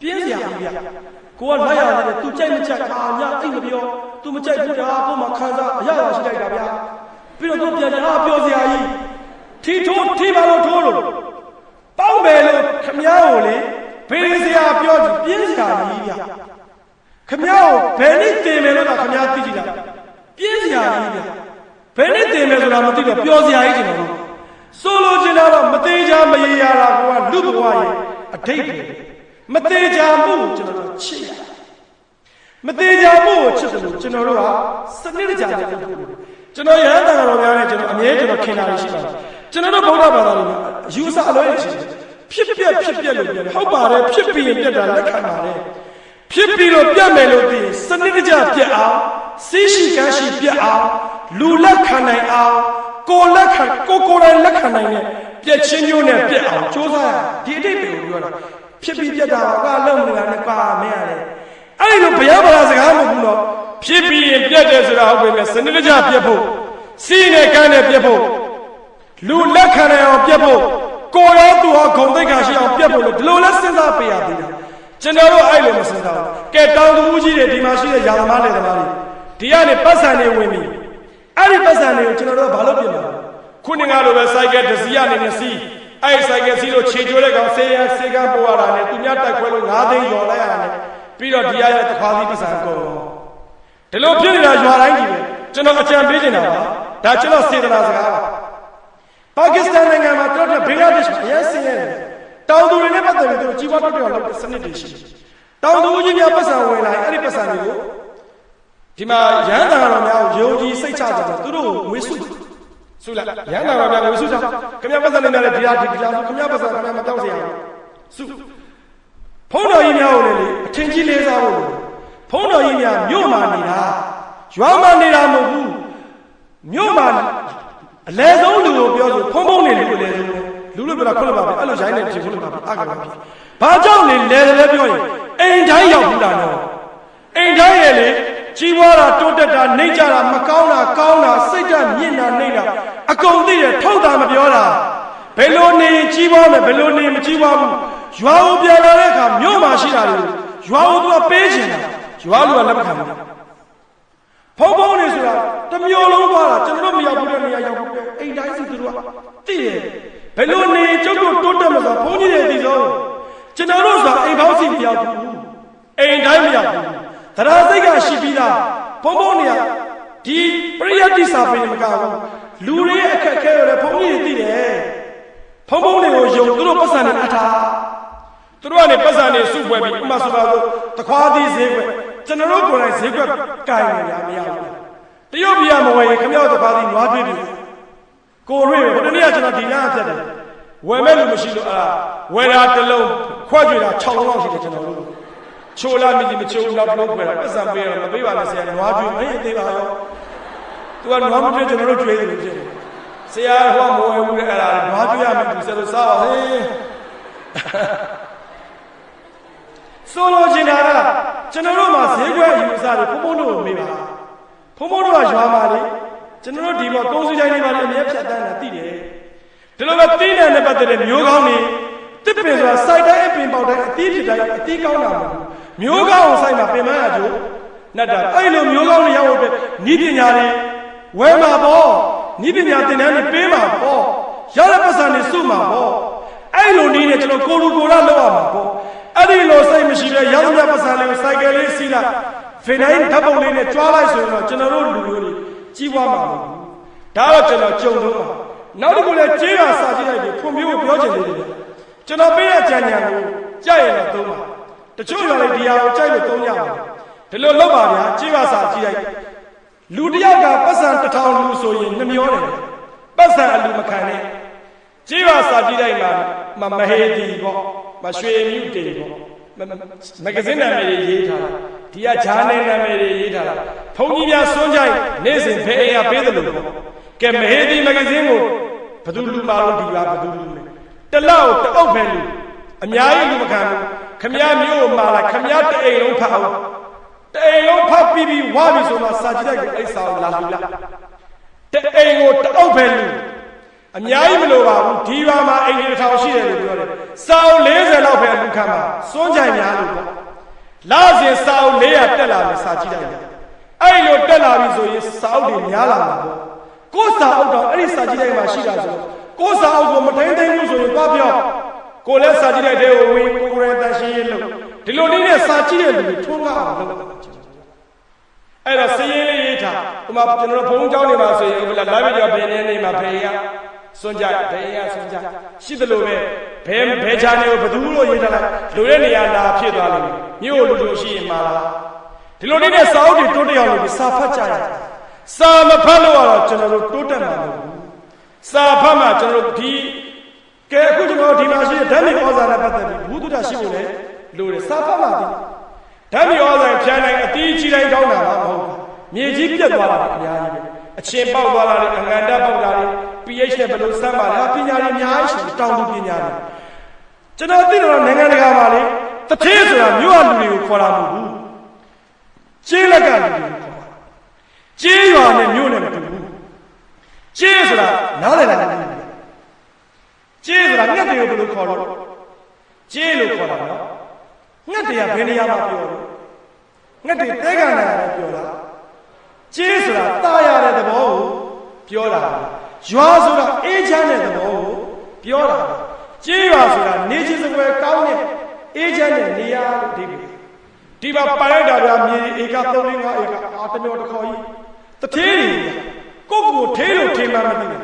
ပြင်းစရာကြီးဗျာကိုကလိုက်ရတယ် तू ကြိုက်မကြိုက်အာညအိတ်မပြော तू မကြိုက်ဘူးဒါကိုမှခံစားအရာရှိလိုက်တာဗျာပြီးတော့ तू ပြန်ကြပြောစရာကြီးထီထိုးထီပါလို့ထိုးလို့ပေါင်းမယ်လို့ခမ ्या ကိုလေဘေးစရာပြောကြည့်ပြင်းစရာကြီးဗျခမ ्या ကိုဘယ်နည်းတင်မယ်လို့ခမ ्या သိကြည့်တာပြင်းစရာကြီးဗျဘယ်နည်းတင်မယ်ဆိုတာမသိတော့ပြောစရာကြီးကျွန်တော်ဆိုလိုချင်တာတော့မသေးချာမရေရာတာကလူဘဝရဲ့အထိတ်ပဲမသေးချာမှုကိုကျွန်တော်တို့ချစ်ရမသေးချာမှုကိုချစ်တယ်လို့ကျွန်တော်တို့ကစနစ်တကျနဲ့လုပ်ဖို့ကျွန်တော်ရဟန်းတန်တော်များနဲ့ကျွန်တော်အမြဲကျွန်တော်ခင်တာရှိပါတယ်ကျွန်တော်တို့ဗုဒ္ဓဘာသာတွေမှာယူဆအလွဲရှိတယ်ဖြစ်ပြက်လို့ပြောတယ်ဟုတ်ပါတယ်ဖြစ်ပြီးရင်ပြက်တာလက်ခံပါတယ်ဖြစ်ပြီးတော့ပြတ်မယ်လို့သိရင်စနစ်တကျပြက်အောင်စီးရှိကမ်းရှိပြက်အောင်လူလက်ခံနိုင်အောင်ကိုယ်တိုင်လက်ခံနိုင်တဲ့ပြက်ချင်းမျိုးနဲ့ပြက်အောင်ကြိုးစားရဒီအတိတ်ကိုပြောတာဖြစ်ပြီးပြက်တာကလုံးမလာနဲ့ကွာမင်းရတယ်အဲ့လိုဘုရားဘာသာစကားမဟုတ်ဘူးတော့ဖြစ်ပြီးရင်ပြက်တယ်ဆိုတာဟုတ်ပြီလေစနစ်တကျပြက်ဖို့စီးနဲ့ကမ်းနဲ့ပြက်ဖို့လူလက်ခံနိုင်အောင်ပြက်ဖို့ကိုယ်ရောသူဟောဂုံသိက္ခာရှိအောင်ပြက်ဖို့လို့ဒီလိုလဲစဉ်းစားပေးရသေးတယ်ကျွန်တော်တို့အဲ့လိုမစဉ်းစားဘူးကဲတောင်သူကြီးတွေဒီမှာရှိတဲ့ယာသမားတွေသမားတွေဒီကနေပတ်စံတွေဝင်ပြီးအဲ့ဒီပတ်စံတွေကိုကျွန်တော်တို့ကဘာလို့ပြင်မှာခုနကလိုပဲစိုက်ကယ်တစ်စီးရနေနေစီးအဲ့စိုက်ကယ်စီးလို့ခြေကျိုးတဲ့ကောင်ဆေးရဆေးကန်းပို့ရတာနဲ့သူများတိုက်ခွဲလို့9သိန်းရော်လိုက်ရတယ်ပြီးတော့ဒီရရဲ့တစ်ခါသီးပတ်စံကုန်ဒီလိုဖြစ်နေတာရွာတိုင်းကြီးပဲကျွန်တော်အကြံပေးနေတာပါဒါကျွန်တော်စေတနာစကားပါကစ္စတန်နိုင်ငံမှာတော်တော်ဘင်္ဂလားဒေ့ရှ်မှာအရင်ဆင်းရဲတယ်တောင်သူတွေနဲ့ပတ်သက်ပြီးသူကြီးပွားတော်တော်လုပ်တဲ့စနစ်တွေရှိတယ်တောင်သူကြီးများပတ်စံဝင်လာရင်အဲ့ဒီပတ်စံတွေကိုဒီမှာရဟန်းတော်များကိုယုံကြည်စိတ်ချကြတယ်သူတို့ငွေစုလိုက်ရဟန်းတော်များငွေစုကြခင်ဗျားပတ်စံနေတယ်ဒီလားဆိုခင်ဗျားပတ်စံခင်ဗျားမတောင်းစရာစုဖုန်းတော်ကြီးများကိုလေအထင်ကြီးလေးစားဖို့ဖုန်းတော်ကြီးများမြို့မှာနေတာရွာမှာနေတာမဟုတ်ဘူးမြို့မှာအလဲဆုံးလူကိုပြောဆိုဖုန်းနေလူအလဲဆုံးလူလို့ပြောတာခုလို့ပါပဲအဲ့လိုရိုင်းနေဖြစ်ခုလို့ပါပဲအကဘာဖြစ်ဘာကြောင့်လဲလဲပြောရင်အိမ်တိုင်းရောက်ဘူးတာတော့အိမ်တိုင်းရဲ့လေကြီးပွားတာတိုးတက်တာနှိမ့်ကြတာမကောင်းတာကောင်းတာစိတ်ဓာတ်မြင့်တာနှိမ့်တာအကုန်သိတယ်ထုတ်တာမပြောတာဘယ်လိုနေကြီးပွားမယ်ဘယ်လိုနေမကြီးပွားဘူးရွာကိုပြန်လာတဲ့အခါမြို့မှာရှိတာတွေရွာကိုသူကပေးချင်တာရွာလူကလက်မခံဘူးဖုံးနေဆိုတာတမျိုးလုံးသွားတာကျွန်တော်မရောက်ဘူးတဲ့နေရာရောက်ဘူးအိမ်တိုင်းစီသူတို့ကသိတယ် ဘယ်လိုနေကျုပ်တို့တိုးတက်မှာဆိုဘုန်းကြီးတွေဒီဆုံးကျွန်တော်တို့ဆိုအိမ်ပေါင်းစီမရောက်ဘူးအိမ်တိုင်းမရောက်ဘူးတရားစိတ်ကရှိပြီးသားဘုံဘုံနေရဒီပရိယတ်တိစာပေမကဘူးလူတွေရဲ့အခက်အခဲတွေဘုန်းကြီးတွေသိတယ်ဘုံဘုံတွေကိုယုံသူတို့ပတ်စံနဲ့အထားသူတို့ကနေပတ်စံတွေစုပွဲပြီးဥမာဆိုပါတော့တခွားသီးဈေးကွက်ကျွန်တော်တို့ကိုယ်တိုင်ဈေးကွက်ကိုင်နေရမရဘူးတရုတ်ပြည်ကမဝယ်ရင်ခမရောက်တခွားသီးနွားတွေ့ပြီကိုရွေဘယ်တနည်းကျွန်တော်ဒီနားအဖြစ်တယ်ဝယ်မဲ့လူမရှိလို့ဝယ်တာတစ်လုံးခွက်ကြွတာ6လုံးလောက်ရှိတယ်ကျွန်တော်တို့ချိုလာမြည်မချိုနောက်တစ်လုံးခွဲတာပတ်စံပေးတော့မပေးပါနဲ့ဆရာနွားကြွမင်းသေးပါရောသူကနွားမတွေ့ကျွန်တော်တို့ကြွေးတယ်လို့ဖြစ်တယ်ဆရာဟောမဝယ်ဘူးအဲ့ဒါနွားကြွရမယ်သူဆက်လို့စားပါဟေးဆိုလိုချင်တာကကျွန်တော်တို့မှာဈေးကွက်ယူစားတယ်ဘုံဘုံတို့ကိုမေးပါဘုံဘုံတို့ကရွာမှာလေကျွန်တော်တို့ဒီမှာကုန်းစည်းတိုင်းတွေမှာလည်းအမြဲဖြတ်တန်းတာသိတယ်ဒီလိုပဲတင်းတယ်နဲ့ပတ်သက်တဲ့မျိုးကောင်းတွေတစ်ပင်ဆိုတာစိုက်တိုင်းအပင်ပေါက်တိုင်းအသီးဖြစ်တိုင်းအသီးကောင်းတာမဟုတ်ဘူးမျိုးကောင်းအောင်စိုက်မှာပင်မရကြို့နတ်တာအဲ့လိုမျိုးကောင်းတွေရောက်ဖို့နီးပညာတွေဝဲမှာပေါ့နီးပညာသင်တန်းတွေပေးမှာပေါ့ရတဲ့ပတ်စံတွေစုမှာပေါ့အဲ့လိုနည်းနဲ့ကျွန်တော်ကိုလူကိုရလောက်ရမှာပေါ့အဲ့ဒီလိုစိတ်မရှိတဲ့ရောင်းရပတ်စံလေးကိုစိုက်ကယ်လေးစီးလိုက်ဖေတိုင်းဓာတ်ပုံလေးနဲ့ကြွားလိုက်ဆိုရင်တော့ကျွန်တော်တို့လူမျိုးတွေကြီးပွားမှာမဟုတ်ဘူးဒါတော့ကျွန်တော်ကြုံတော့မှာနောက်တစ်ခုလည်းကြေးရစာကြည့်လိုက်ပြီးဖွံ့ဖြိုးဖို့ပြောချင်တယ်ကျွန်တော်ပေးတဲ့ကြံဉာဏ်ကိုကြိုက်ရင်တော့သုံးပါတချို့ရောလည်းဒီဟာကိုကြိုက်လို့သုံးရပါတယ်ဒီလိုလုပ်ပါဗျာကြေးရစာကြည့်လိုက်လူတစ်ယောက်ကပတ်စံ1000လူဆိုရင်နှမျောတယ်ပတ်စံအလူမခံနဲ့ကြေးရစာကြည့်လိုက်မှာမဟေတီပေါ့မရွှေမြူတေပေါ့မဂဇင်းနာမည်တွေရေးထားတာဒီကဂျာနယ်နာမည်တွေရေးထားတာဘုန်းကြီးများစွန့်ကြိုက်နေ့စဉ်ဖေးအိမ်ကပေးတယ်လို့ပေါ့ကဲမဟေတီမဂဇင်းကိုဘသူလူမာလို့ဒီပါဘသူလူလဲတလောက်တအုပ်ပဲလူအများကြီးလူမခံဘူးခမည်းမျိုးမာလာခမည်းတအိမ်လုံးဖတ်အောင်တအိမ်လုံးဖတ်ပြီးဝါပြီဆိုမှစာကြည့်လိုက်ကိုအိတ်စာလာလူလားတအိမ်ကိုတအုပ်ပဲလူအများကြီးမလိုပါဘူးဒီပါမှာအိမ်ကြီး1000ရှိတယ်လို့ပြောတယ်စာအုပ်40လောက်ပဲလူခံမှာစွန့်ကြိုင်များလို့ပေါ့လာစဉ်စာအုပ်400တက်လာမယ်စာကြည့်လိုက်အဲ့လိုတက်လာပြီဆိုရင်စာအုပ်တွေများလာမှာပေါ့ကိုယ်စာအုပ်တော့အဲ့ဒီစာကြည့်လိုက်မှာရှိတာဆိုကိုယ်စာအုပ်ကိုမထိန်သိမ်းဘူးဆိုရင်သွားပြောကိုယ်လည်းစာကြည့်လိုက်တဲ့ကိုဝင်ကိုယ်ရန်တန်ရှင်းရေးလုပ်ဒီလိုနည်းနဲ့စာကြည့်တဲ့လူတွေထွန်းကားအောင်လုပ်အဲ့တော့စည်ရင်းလေးရေးထားဥမာကျွန်တော်တို့ဘုံကျောင်းနေမှာဆိုရင်ဟိုလာဗီဒီယိုဘယ်နေမှာဖေးရစွန့်ကြဖေးရစွန့်ကြရှိသလိုပဲဘဲချာနေကိုဘသူလို့ရေးထားလိုက်လူတဲ့နေရာလာဖြစ်သွားလိမ့်မယ်မြို့လူလူရှိရင်မှာလားဒီလိုနည်းနဲ့စာအုပ်တွေတိုးတက်အောင်လို့စာဖတ်ကြရစာမဖတ်လို့ကတော့ကျွန်တော်တို့တိုးတက်မှာမဟုတ်ဘူးစာဖတ်မှကျွန်တော်တို့ဒီကဲအခုကျွန်တော်ဒီမှာရှိတဲ့ဓာတ်မြေဩဇာနဲ့ပတ်သက်ပြီးဘုဒ္ဓတာရှိဖို့လေလို့တယ်စာဖတ်မှဒီဓာတ်မြေဩဇာဖြန်းတိုင်းအတီးကြီးတိုင်းကောင်းတာမဟုတ်ဘူးမြေကြီးပြတ်သွားတာအများကြီးပဲအချင်းပေါက်သွားတာလေအငန်တက်ပေါက်တာလေ pH နဲ့ဘယ်လိုစမ်းပါလဲပညာတွေအများကြီးရှိတောင်းတပညာတွေကျွန်တော်သိတော့နိုင်ငံတကာမှာလေတထေးဆိုတာမြို့အလူတွေကိုခေါ်တာမဟုတ်ဘူးကျေးလက်ကလူတွေကိုခေါ်တာကျေးရွာနဲ့မြို့နဲ့မတူဘူးကျေးဆိုတာနားလည်လားကျေးဆိုတာငှက်တွေကိုဘယ်လိုခေါ်တော့ကျေးလို့ခေါ်တာနော်ငှက်တွေကဘယ်နေရာမှာပြောလို့ငှက်တွေတဲကန်နေတယ်ပြောတာကျေးဆိုတာတာရတဲ့သဘောကိုပြောတာရွာဆိုတာအေးချမ်းတဲ့သဘောကိုပြောတာကျေးရွာဆိုတာနေချင်းစပွဲကောင်းတဲ့အေးချမ်းတဲ့နေရာလို့ဒီမှာပိုင်လိုက်တာဗျာမြေဧက3-5ဧကအာတမျိုးတစ်ခေါ်ကြီးတထေးတွေကိုကိုထေးလို့ထင်မှမသိဘူး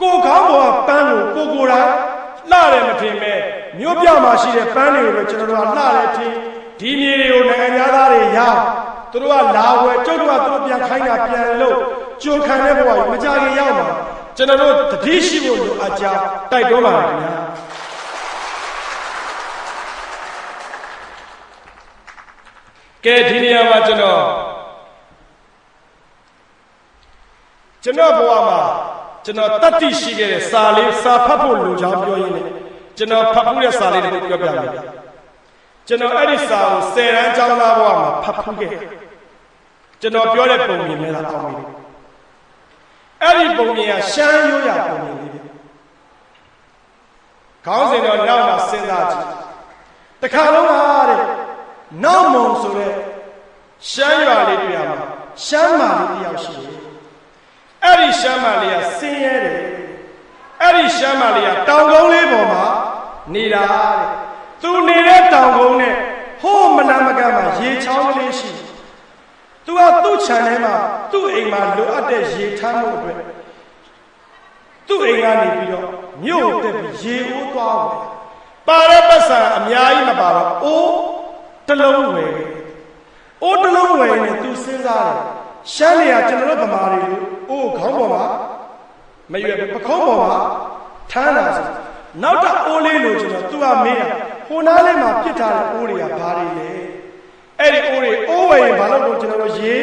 ကိုကောင်းပေါ်ကပန်းကိုကိုယ်တိုင်လှတယ်မထင်ပဲမြို့ပြမှာရှိတဲ့ပန်းတွေကိုပဲကျွန်တော်တို့ကလှတယ်ထင်ဒီမြေတွေကိုနိုင်ငံသားတွေရသူတို့ကလာဝယ်ကျုပ်တို့ကသူတို့ပြန်ခိုင်းတာပြန်လို့ကြိုခံတဲ့ဘဝကြီးမကြခင်ရောက်မှာကျွန်တော်တို့တတိရှိဖို့လိုအပ်ကြောင်းတိုက်တွန်းပါတယ်ခင်ဗျာကဲဒီနေရာမှာကျွန်တော်ဘဝမှာကျွန်တော်တတ်သိရှိခဲ့တဲ့စာလေးစာဖတ်ဖို့လိုချောင်းပြောရင်းနဲ့ကျွန်တော်ဖတ်ဖို့တဲ့စာလေးတစ်ခုပြောပြမယ်ကျွန်တော်အဲ့ဒီစာကို10တန်းကျောင်းသားဘဝမှာဖတ်ဖို့ခဲ့ကျွန်တော်ပြောတဲ့ပုံမြင်နေတာအောင်ပြီအဲ့ဒီပုံမြင်ကရှမ်းရိုးရပုံမြင်လေးခေါင်းစဉ်တော့နောက်မှစဉ်းစားကြည့်တခါလုံးဟာတဲ့နောက်မုံဆိုတဲ့ရှမ်းရွာလေးတွေ့ရမှာရှမ်းမာလေးတယောက်ရှိတယ်အဲ့ဒီရှမ်းမာလေးကဆင်းရဲတယ်အဲ့ ဒီရှမ်းမလေးကတောင်ကုန်းလေးပေါ်မှာနေတာတဲ့သူနေတဲ့တောင်ကုန်းနဲ့ဟိုးမနာမကမှာရေချောင်းကလေးရှိသူကသူ့ခြံထဲမှာသူ့အိမ်မှာလိုအပ်တဲ့ရေထမ်းမှုအတွက်သူ့အိမ်ကနေပြီးတော့မြို့တက်ပြီးရေအိုးသွားဝင်ပါတဲ့ပတ်စံအများကြီးမပါတော့အိုးတစ်လုံးဝယ်အိုးတစ်လုံးဝယ်ရင်သူစဉ်းစားတယ်ရှမ်းလေကကျွန်တော်တို့ဗမာတွေလို့အိုးခေါင်းပေါ်မှာမရွယ်ပခုံးပေါ်မှာထမ်းတာဆိုနောက်တော့အိုးလေးလို့ကျွန်တော်သူကမေးတာဟိုနားလေးမှာပြစ်ထားတဲ့အိုးတွေကဘာတွေလဲအဲ့ဒီအိုးတွေအိုးဝယ်ရင်ဘာလို့လို့ကျွန်တော်တို့ရေ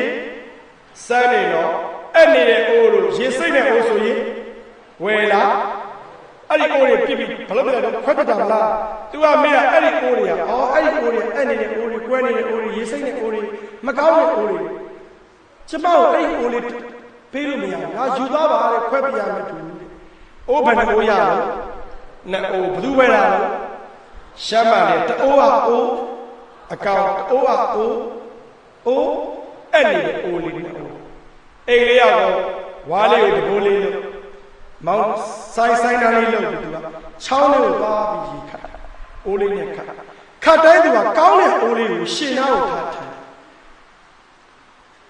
စမ်းနေတော့အဲ့နေတဲ့အိုးလို့ရေစိတ်တဲ့အိုးဆိုရင်ဝယ်လာအဲ့ဒီအိုးတွေပြစ်ပြီးဘလို့ပြတော့ခွက်ပြတာမလားသူကမေးတာအဲ့ဒီအိုးတွေကအော်အဲ့ဒီအိုးတွေအဲ့နေတဲ့အိုးတွေကွဲနေတဲ့အိုးတွေရေစိတ်တဲ့အိုးတွေမကောင်းတဲ့အိုးတွေကျမတို့အဲ့ဒီအိုးလေးပေးလို့မရဘူးငါယူသွားပါတဲ့ခွဲပြရမယ်တူအိုးဘယ်နှအိုးရလဲနှစ်အိုးဘယ်သူပဲလားရှမ်းမလေးတအိုးကအိုးအကောင်တအိုးကအိုးအဲ့နေတဲ့အိုးလေးနဲ့အိုးအိမ်လေးရောက်ဝါလေးကိုတဘိုးလေးလို့မောင်းဆိုင်တန်းလေးလို့သူကချောင်းလေးကိုသွားပြီးရေခတ်အိုးလေးနဲ့ခတ်တိုင်းသူကကောင်းတဲ့အိုးလေးကိုရှင်နာကိုထားထား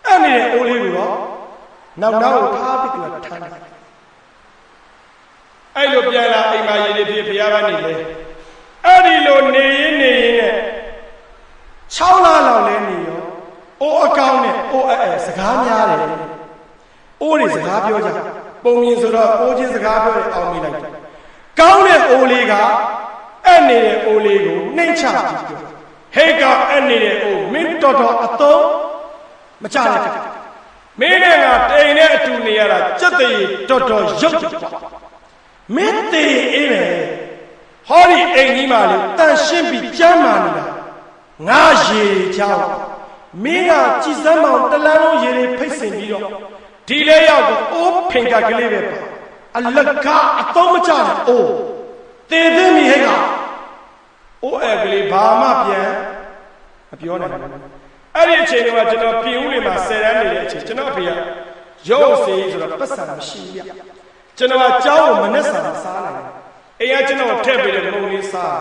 အဲ့နေတဲ့အိုးလေးကိုတော့နောက်ကိုထားပြီးသူကထမ်းတယ်အဲ့လိုပြန်လာအိမ်မှာရေလေးပြေဖျားပန်းနေလေအဲ့ဒီလိုနေရင်နဲ့6လလောက်လဲနေရောအိုးအကောင်းနဲ့အိုးစကားများတယ်အိုးတွေစကားပြောကြပုံမြင်ဆိုတော့အိုးချင်းစကားပြောတယ်အောင်မိလိုက်တယ်ကောင်းတဲ့အိုးလေးကအဲ့နေတဲ့အိုးလေးကိုနှိမ့်ချပြီးပြောဟေးကအဲ့နေတဲ့အိုးမင်းတော်အသုံးမချလိုက်မင်းနဲ့ငါတိမ်နဲ့အတူနေရတာစက်တည်းတော်ရုပ်တယ်မင်းတည်အေးပဲဟောဒီအိမ်ကြီးမှလေတန်ရှင်းပြီးကျမ်းမာနေတာငါရေချောင်းမင်းကကြည်စမ်းမောင်တလန်းလုံးရေတွေဖိတ်စင်ပြီးတော့ဒီလဲရောက်ကိုအိုးဖင်ကကလေးပဲပါအလကအသုံးမချနဲ့အိုးတည်သိမိဟဲ့ကအိုးအဲ့ကလေးဘာမှပြန်မပြောနိုင်ဘူးအဲ့ဒီအချိန်ကကျွန်တော်ပြင်ဦးလေးမှာ10တန်းနေတဲ့အချိန်ကျွန်တော်အဖေကရုပ်စေးဆိုတော့ပတ်စံမရှိရကျွန်တော်ကကြောင်းကိုမနဲ့စားနိုင်တယ်အိမ်ကကျွန်တော်ထည့်ပေးတဲ့မုံလေးစား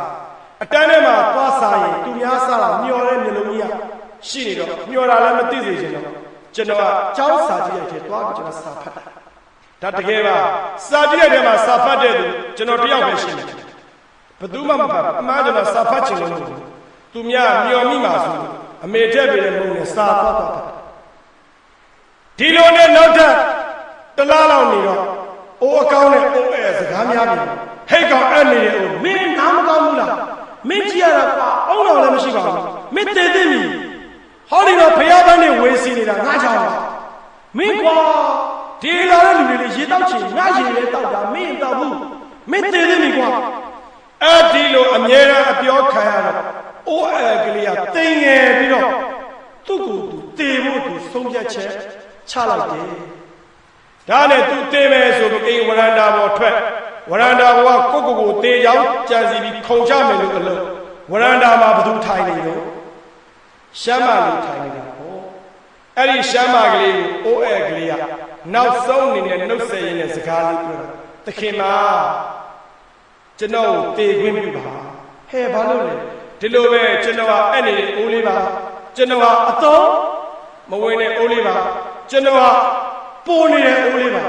အတန်းထဲမှာသွားစားရင်သူများစားတာမျောတဲ့မျိုးလုံးကြီးရှိနေတော့မျောတာလည်းမသိစေချင်တော့ကျွန်တော်ကကြောင်းစာကြည့်ရတဲ့သွားပြီးကျွန်တော်စာဖတ်တာဒါတကယ်ပါစာကြည့်ရတဲ့မှာစာဖတ်တဲ့သူကျွန်တော်တယောက်ပဲရှိတယ်ဘယ်သူမှမဖတ်အမှားကျွန်တော်စာဖတ်ချင်လို့သူများမျောမိမှာဆိုအမေထက်ပေးတဲ့မုံနဲ့စာသွားဒီလိုနဲ့နောက်ထပ်တလားလောက်နေတော့အိုးအကောင်းနဲ့အိုးစကားများပြီဟဲ့ကောင်အဲ့နေတယ်အိုးမင်းနားမကောင်းဘူးလားမင်းကြည့်ရတာကွာအောင်းတော်လည်းမရှိပါဘူးမင်းတည်သိပြီဟောဒီတော့ဖျားပန်းနဲ့ဝေးစီနေတာငါကြောင့်မင်းကွာဒီလာတဲ့လူတွေရေတောက်ချင်ငါရေလည်းတောက်တာမင်းတောက်ဘူးမင်းတည်သိပြီကွာအဲ့ဒီလိုအမြဲတမ်းအပြောခံရတော့အိုးကလေးကတိမ်ငယ်ပြီးတော့သူ့ကိုယ်သူတည်ဖို့သူဆုံးဖြတ်ချက်ချလိုက်တယ်ဒါနဲ့သူတည်မယ်ဆိုပြီးအိမ်ဝရန္တာပေါ်ထွက်ဝရန္တာဘောကကိုတေးကြောင်းကြံစီပြီးခုံချမယ်လို့အလို့ဝရန္တာမှာဘသူထိုင်နေလို့ရှမ်းမလေးထိုင်နေတာပေါ့အဲ့ဒီရှမ်းမကလေးကိုအိုးကလေးကနောက်ဆုံးအနေနဲ့နှုတ်ဆက်ရင်းနဲ့စကားလေးပြောတာသခင်မကျွန်တော်တေးခွင့်ပြုပါဟဲ့ဘာလို့လဲဒီလိုပဲကျွန်တော်ကအဲ့နေအိုးလေးပါကျွန်တော်ကအသုံးမဝင်တဲ့အိုးလေးပါကျွန်တော်ကပိုးနေတဲ့အိုးလေးပါ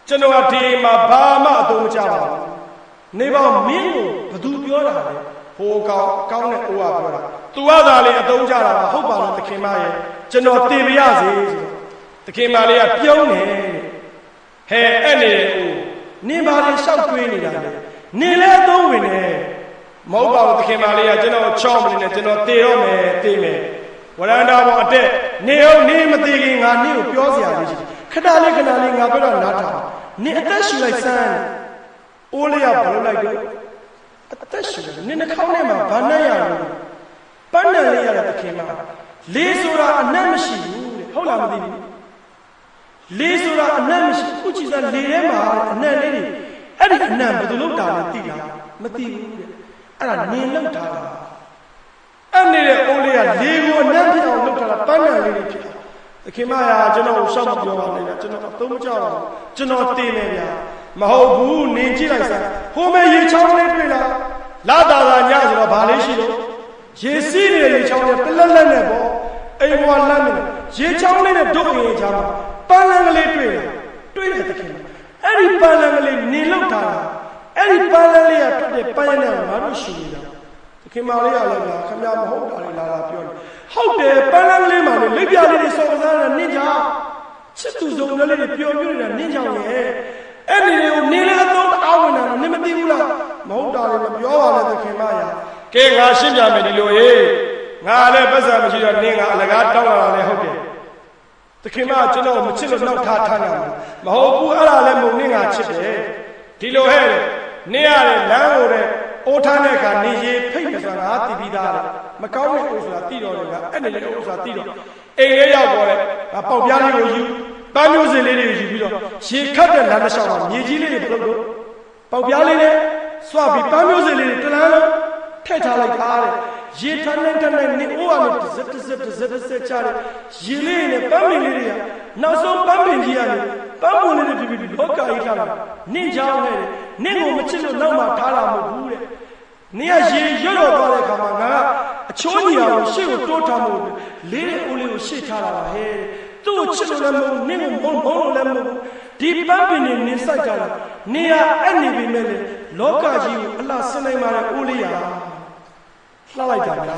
ကျွန်တော်ကဒီမှာဘာမှအသုံးမချပါဘူးနေပါမင်းကိုဘသူပြောတာလဲဟိုကောင်းတဲ့အိုးကပြောတာသူကသာလေအသုံးချတာပါဟုတ်ပါလားသခင်မရဲ့ကျွန်တော်တည်ပြရစေဆိုတော့သခင်မလေးကပြုံးတယ်ဟဲ့အဲ့နေအိုးနင်ဘာလဲရှောက်တွေးနေတာလဲနင်လည်းအသုံးဝင်တယ်မဟုတ်ပါဘူးသခင်မလေးကကျွန်တော်ချောင်းမနေနဲ့ကျွန်တော်တည်တော့မယ်တည်မယ်ဝရန္တာပေါ်အတက်နေအောင်နေမတည်ခင်ငါနေကိုပြောစရာလေးရှိခဏလေးငါပြောတော့နားထောင်နင်အသက်ရှူလိုက်စမ်းအိုးလေးကဘလို့လိုက်တော့အသက်ရှူတယ်နင်နှာခေါင်းထဲမှာဘာနဲ့ရလို့ပန်းနဲ့လေးရတဲ့သခင်မလေးဆိုတာအနက်မရှိဘူးတဲ့ဟုတ်လားမသိဘူးလေးဆိုတာအနက်မရှိခုကြည့်စားလေထဲမှာအနက်လေးတွေအဲ့ဒီအနက်ဘယ်လိုလုပ်တာလဲသိလားမသိဘူးတဲ့အဲ့ဒါနင်လောက်ထားတာအဲ့နေတဲ့အိုးလေးကလေကိုအနက်ဖြစ်အောင်လုပ်ထားတာပန်းနဲ့လေးတွေဖြစ်သခင်မရာကျွန်တော်ရှောက်မပြောပါနဲ့ကျွန်တော်အသုံးမကျပါဘူးကျွန်တော်တည်နေဗျာ မဟုတ်ဘူးနင်ကြည့်လိုက်စမ်းဟိုမဲရေချောင်းလေးတွေ့လားလာတာသာညဆိုတော့ဘာလေးရှိလို့ရေစီးနေတဲ့ရေချောင်းလေးပလက်လက်နဲ့ပေါ့အိမ်ဘွားလမ်းနဲ့ရေချောင်းလေးနဲ့ဒုက္ခရေချောင်းမှာပန်းလန်းကလေးတွေ့တယ်တခင်အဲ့ဒီပန်းလန်းကလေးနေလောက်တာအဲ့ဒီပန်းလန်းလေးကထွက်တဲ့ပန်းရနဲ့ငါတို့ရှိနေတာတခင်မလေးကလည်းဗျာခမရမဟုတ်တာလေလာပြောတယ်ဟုတ်တယ်ပန်းလန်းကလေးမှာလေလက်ပြလေးတွေစော်ကစားနေတာနင့်ကြောင့်ချစ်သူစုံလေးတွေပျော်ပြနေတာနင့်ကြောင့်ရဲ့အဲ့ဒီတွေကိုနေလေအသုံးတအားဝင်တာနင်မသိဘူးလားမဟုတ်တာလည်းမပြောပါနဲ့သခင်မရကဲငါရှင်းပြမယ်ဒီလိုဟေးငါလည်းပတ်စံမရှိတော့နင်ကအလကားတောင်းလာတာလည်းဟုတ်တယ်သခင်မကျွန်တော်မချစ်လို့နောက်ထားထားတာမဟုတ်ဘူးအဲ့ဒါလည်းမုံနင်ကချစ်တယ်ဒီလိုဟဲ့နင်ရတယ်လမ်းကိုတဲ့အိုးထားတဲ့အခါနေရေဖိတ်မယ်ဆိုတာငါသိပြီးသားတယ်မကောင်းတဲ့အိုးဆိုတာသိတော့တယ်ကအဲ့ဒီလေအိုးဆိုတာသိတော့အိမ်လေးရောက်ပေါ်တယ်ပေါက်ပြားလေးကိုယူပန်းမျိုးစင်လေးတွေကိုယူပြီးတော့ရေခတ်တဲ့လမ်းတစ်လျှောက်မှာမြေကြီးလေးတွေပြုတ်လို့ပေါက်ပြားလေးနဲ့စွပြီးပန်းမျိုးစင်လေးတွေတလန်းလုံးထည့်ထားလိုက်တာတဲ့ရေထမ်းနဲ့နေအိုးအောင်တစ်စက်ချတယ်ရေလေးနဲ့ပန်းမင်လေးတွေကနောက်ဆုံးပန်းပင်ကြီးကနေပန်းပွန်လေးတွေပြီးလောကကြီးထားတာနင့်ကြောင်းနဲ့နင့်ကိုမချစ်လို့နောက်မှထားတာမဟုတ်ဘူးတဲ့နင်ကရေရွတ်တော့သွားတဲ့ခါမှာငါကအချိုးကြီးအောင်ရှေ့ကိုတိုးထားမို့လေးတဲ့အိုးလေးကိုရှေ့ထားတာပါဟဲ့သူ့ကိုချစ်လို့လည်းမဟုတ်နင့်ကိုမုန်းလို့လည်းမဟုတ်ဒီပန်းပင်နေနင်စိုက်ကြတာနေရအဲ့နေပြီမဲ့လေလောကကြီးကိုအလှဆင်းနိုင်ပါတဲ့အိုးလေးရလှလိုက်တာဗျာ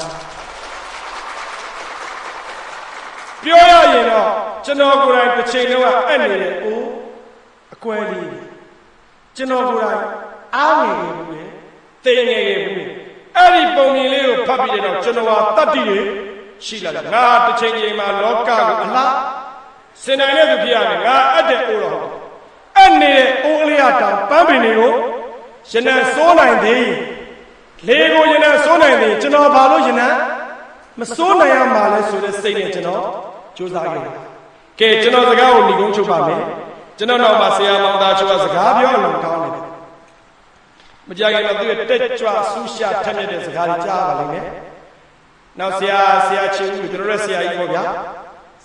ပြောရရင်တော့ကျွန်တော်ကိုယ်တိုင်တစ်ချိန်လုံးကအဲ့နေတဲ့အိုးအကွဲလေးကျွန်တော်ကိုယ်တိုင်အားငယ်နေဘူးလေတိမ်ငယ်ခဲ့ဘူးအဲ့ဒီပုံမြင်လေးကိုဖတ်ပြီးတော့ကျွန်တော်ဟာတတ္တိတွေရှိလာတယ်ငါတစ်ချိန်ချိန်မှာလောကကိုအလားစင်နိုင်တဲ့သူဖြစ်ရတယ်ငါအပ်တဲ့အိုးတော်အဲ့နေတဲ့အိုးလေးတောင်ပန်းပင်တွေကိုရနံစိုးနိုင်သည်လေကိုရနံစိုးနိုင်သည်ကျွန်တော်ဘာလို့ရနံမစိုးနိုင်ရမှာလဲဆိုတဲ့စိတ်နဲ့ကျွန်တော်ကြိုးစားခဲ့တယ်ကဲကျွန်တော်စကားကိုညီကုန်းချုပ်ပါမယ်ကျွန်တော်နောက်မှာဆရာမောင်သားချုပ်ကစကားပြောလို့ကောင်းတယ်မကြခင်မှာသူ့ရဲ့တက်ကြွဆူရှာထက်မြက်တဲ့စကားတွေကြားပါလိမ့်မယ်နောက်ဆရာချင်းဦးကျွန်တော်ရဲ့ဆရာကြီးပေါ့ဗျာ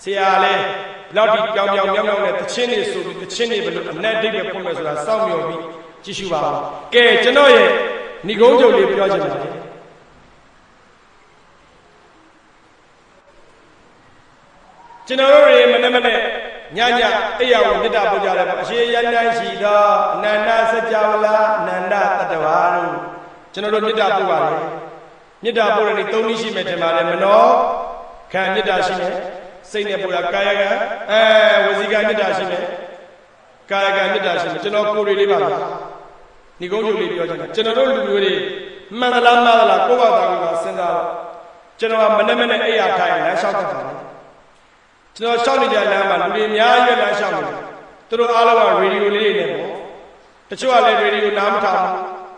ဆရာလည်းဘလောက်ဒီပြောင်မြောင်နဲ့တချင်းတွေဆိုပြီးတချင်းတွေဘယ်လိုအနက်ဒိတ်ပဲဖွင့်မယ်ဆိုတာစောင့်မျှော်ပြီးကြည့်ရှုပါဦးကဲကျွန်တော်ရဲ့ညီကုန်းချုပ်လေးပြောချင်ပါတယ်ကျွန်တော်တို့တွေမနေ့ညအိယာကိုမေတ္တာပို့ကြတယ်ပေါ့အရှိရန်တန်းရှိသောအနန္တစကြဝဠာအနန္တတတ္တဝါတို့ကျွန်တော်တို့မေတ္တာပို့ပါတယ်မေတ္တာပို့တဲ့နေ့၃နည်းရှိမယ်ထင်ပါတယ်မနောခံမေတ္တာရှိမယ်စိတ်နဲ့ပို့တာကာယကံဝစီကံမေတ္တာရှိမယ်ကာယကံမေတ္တာရှိမယ်ကျွန်တော်ကိုယ်လေးပါဗျာညီကုန်းချုပ်လေးပြောချင်တယ်ကျွန်တော်တို့လူမျိုးတွေမှန်သလားမှားသလားကိုယ့်ဘာသာကိုယ်ကစဉ်းစားတော့ကျွန်တော်ကမနေ့အိယာထိုင်လမ်းလျှောက်တတ်ပါတယ်ကျွန်တော်ရှောက်နေကြလမ်းမှာလူတွေအများကြီးလမ်းလျှောက်နေတယ်သူတို့အားလုံးကရေဒီယိုလေးတွေနဲ့ပေါ့တချို့ကလည်းရေဒီယိုနားမထောင်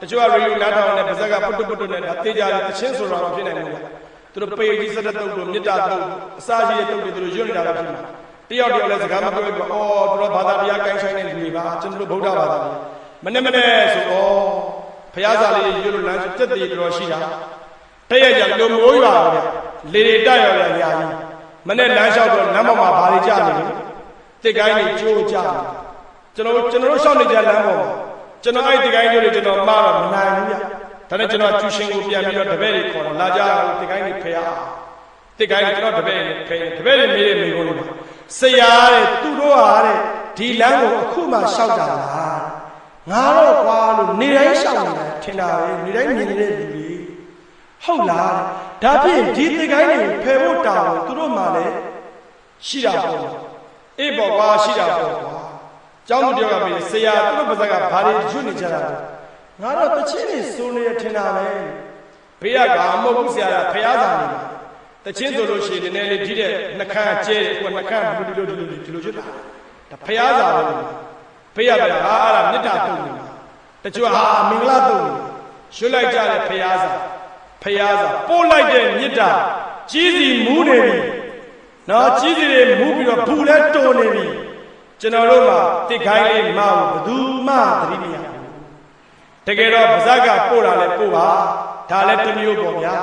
တချို့ကရေဒီယိုနားထောင်နဲ့ပါဇက်ကပုတ်နဲ့ဒါတေးကြတယ်တချင်းဆိုတော့ဖြစ်နိုင်ဘူးသူတို့ပေကြီးစတဲ့တုပ်တို့မြစ်တာတုပ်အစာကြီးတဲ့တုပ်တွေသူတို့ရွတ်နေတာပဲဖြစ်မှာတယောက်လည်းစကားမပြောဘူးအော်သူတို့ဘာသာတရားကိုင်းဆိုင်တဲ့လူတွေပါကျွန်တော်တို့ဗုဒ္ဓဘာသာမနေ့ဆိုတော့ဘုရားစာလေးရွတ်လို့လမ်းတက်တည်တော်ရှိတာတည့်ရကြလူမိုးရွာပဲလေတွေတက်ရော်ရညာကြီးမနဲ့လမ်းလျှောက်တော့လမ်းပေါ်မှာဘာတွေကြနေလဲတစ်ကိုင်းတွေကျိုးကြတယ်ကျွန်တော်တို့ရှောက်နေကြလမ်းပေါ်မှာကျွန်တော်အဲ့တစ်ကိုင်းတွေကျွန်တော်မှားတော့မနိုင်ဘူးဗျဒါနဲ့ကျွန်တော်ကျူရှင်ကိုပြန်ပြီးတော့တပည့်တွေခေါ်တော့လာကြတစ်ကိုင်းတွေဖျားတစ်ကိုင်းတွေကျွန်တော်တပည့်တွေဖျားတပည့်တွေမေးတယ်မေးကုန်လို့ဆရာတဲ့သူတို့ဟာတဲ့ဒီလမ်းကိုအခုမှရှောက်တာလားငါတော့ကွာလို့နေတိုင်းရှောက်နေတာထင်တာပဲနေတိုင်းမြင်နေတဲ့လူတွေဟုတ်လားဒါဖြင့်ဒီသင်္ကိုင်းတွေကိုဖယ်ဖို့တောင်းသူတို့မှလည်းရှိတာပေါ့အေးပေါ့ကွာရှိတာပေါ့ကွာကျောင်းသူတယောက်ကမေးဆရာသူတို့ပါဇက်ကဘာတွေရွတ်နေကြတာလဲငါတော့တချင်းနေစိုးနေထင်တာပဲဘေးကမဟုတ်ဘူးဆရာကဖျားစာနေတချင်းဆိုလို့ရှိရင်နည်းနည်းလေးဒီတဲ့နှခမ်းကျဲတယ်ကိုနှခမ်းဘူးဒီလိုရွတ်တာဒါဖျားစာပဲဘေးကဟာအဲ့ဒါမေတ္တာတုံနေတာတချို့ဟာမင်္ဂလာတုံနေတာရွတ်လိုက်ကြတယ်ဖျားစာပို့လိုက်တဲ့မြစ်တာကြီးစီမူးနေပြီနော်ကြီးစီတွေမူးပြီးတော့ဘူးလဲတိုးနေပြီကျွန်တော်တို့မှာတစ်ခိုင်းလေးမအောင်ဘယ်သူမှသတိမရဘူးတကယ်တော့ပါဇက်ကပို့တာလဲပို့ပါဒါလည်းတစ်မျိုးပေါ့ဗျာ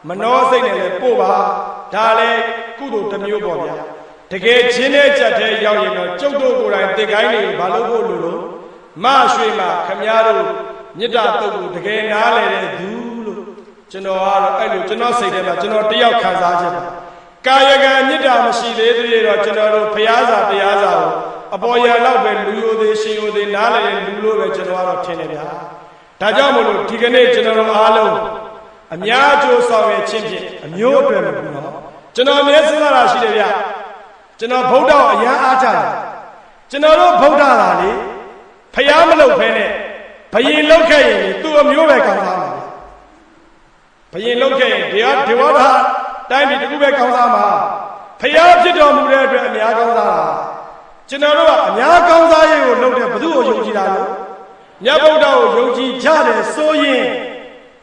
မနှောစိတ်နဲ့လည်းပို့ပါဒါလည်းကုသိုလ်တစ်မျိုးပေါ့ဗျာတကယ်ချင်းတဲ့ကြက်တဲ့ရောက်ရင်တော့ကျုပ်တို့ကိုယ်တိုင်တစ်ခိုင်းလေးကိုမလုပ်ဖို့လို့ မရွှေမှာခမည်းတော်မြစ်တာတုတ်ကိုတကယ်နားလေတဲ့သူလို့ကျွန်တော်ကတော့အဲ့လိုကျွန်တော်စိတ်ထဲမှာကျွန်တော်တယောက်ခံစားချက်ပါကာယကံမြစ်တာမရှိသေးသေးတော့ကျွန်တော်တို့ဖျားစာတရားစာကိုအပေါ်ရလောက်ပဲလူယိုသေးရှင်ယိုသေးနားလေတဲ့လူလို့ပဲကျွန်တော်ကတော့ထင်တယ်ဗျာဒါကြောင့်မို့လို့ဒီကနေ့ကျွန်တော်တို့အားလုံးအများအကျိုးဆောင်ရခြင်းဖြင့်အမျိုးအတွက်မဘူးနော်ကျွန်တော်မျက်စိလာရှိတယ်ဗျကျွန်တော်ဗုဒ္ဓကိုအရန်အားကြတယ်ကျွန်တော်တို့ဗုဒ္ဓသာလေဖျားမလုပ်ဖဲနဲ့ဘယင်လောက်ခဲ့ရင်သူ့အမျိုးပဲကောင်းစားမှာဘယင်လောက်ခဲ့ရင်ဒီဝါဒတိုင်းပြည်တခုပဲကောင်းစားမှာဖျားဖြစ်တော်မူတဲ့အတွက်အများကောင်းစားတာကျွန်တော်တို့ကအများကောင်းစားရေးကိုလုပ်တဲ့ဘု து ကိုယုံကြည်တာလို့မြတ်ဗုဒ္ဓကိုယုံကြည်ကြတယ်ဆိုရင်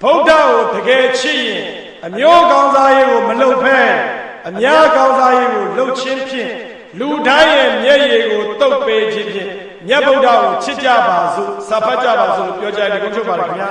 ဗုဒ္ဓကိုတကယ်ချစ်ရင်အမျိုးကောင်းစားရေးကိုမလုပ်ဖဲအများကောင်းစားရေးကိုလုပ်ခြင်းဖြင့်လူတိုင်းရဲ့မျက်ရည်ကိုတုပ်ပေးခြင်းဖြင့်မြတ်ဗုဒ္ဓကိုချစ်ကြပါစို့စာဖတ်ကြပါစို့ပြောကြတယ်ကိုချုပ်ပါရခင်ဗျာ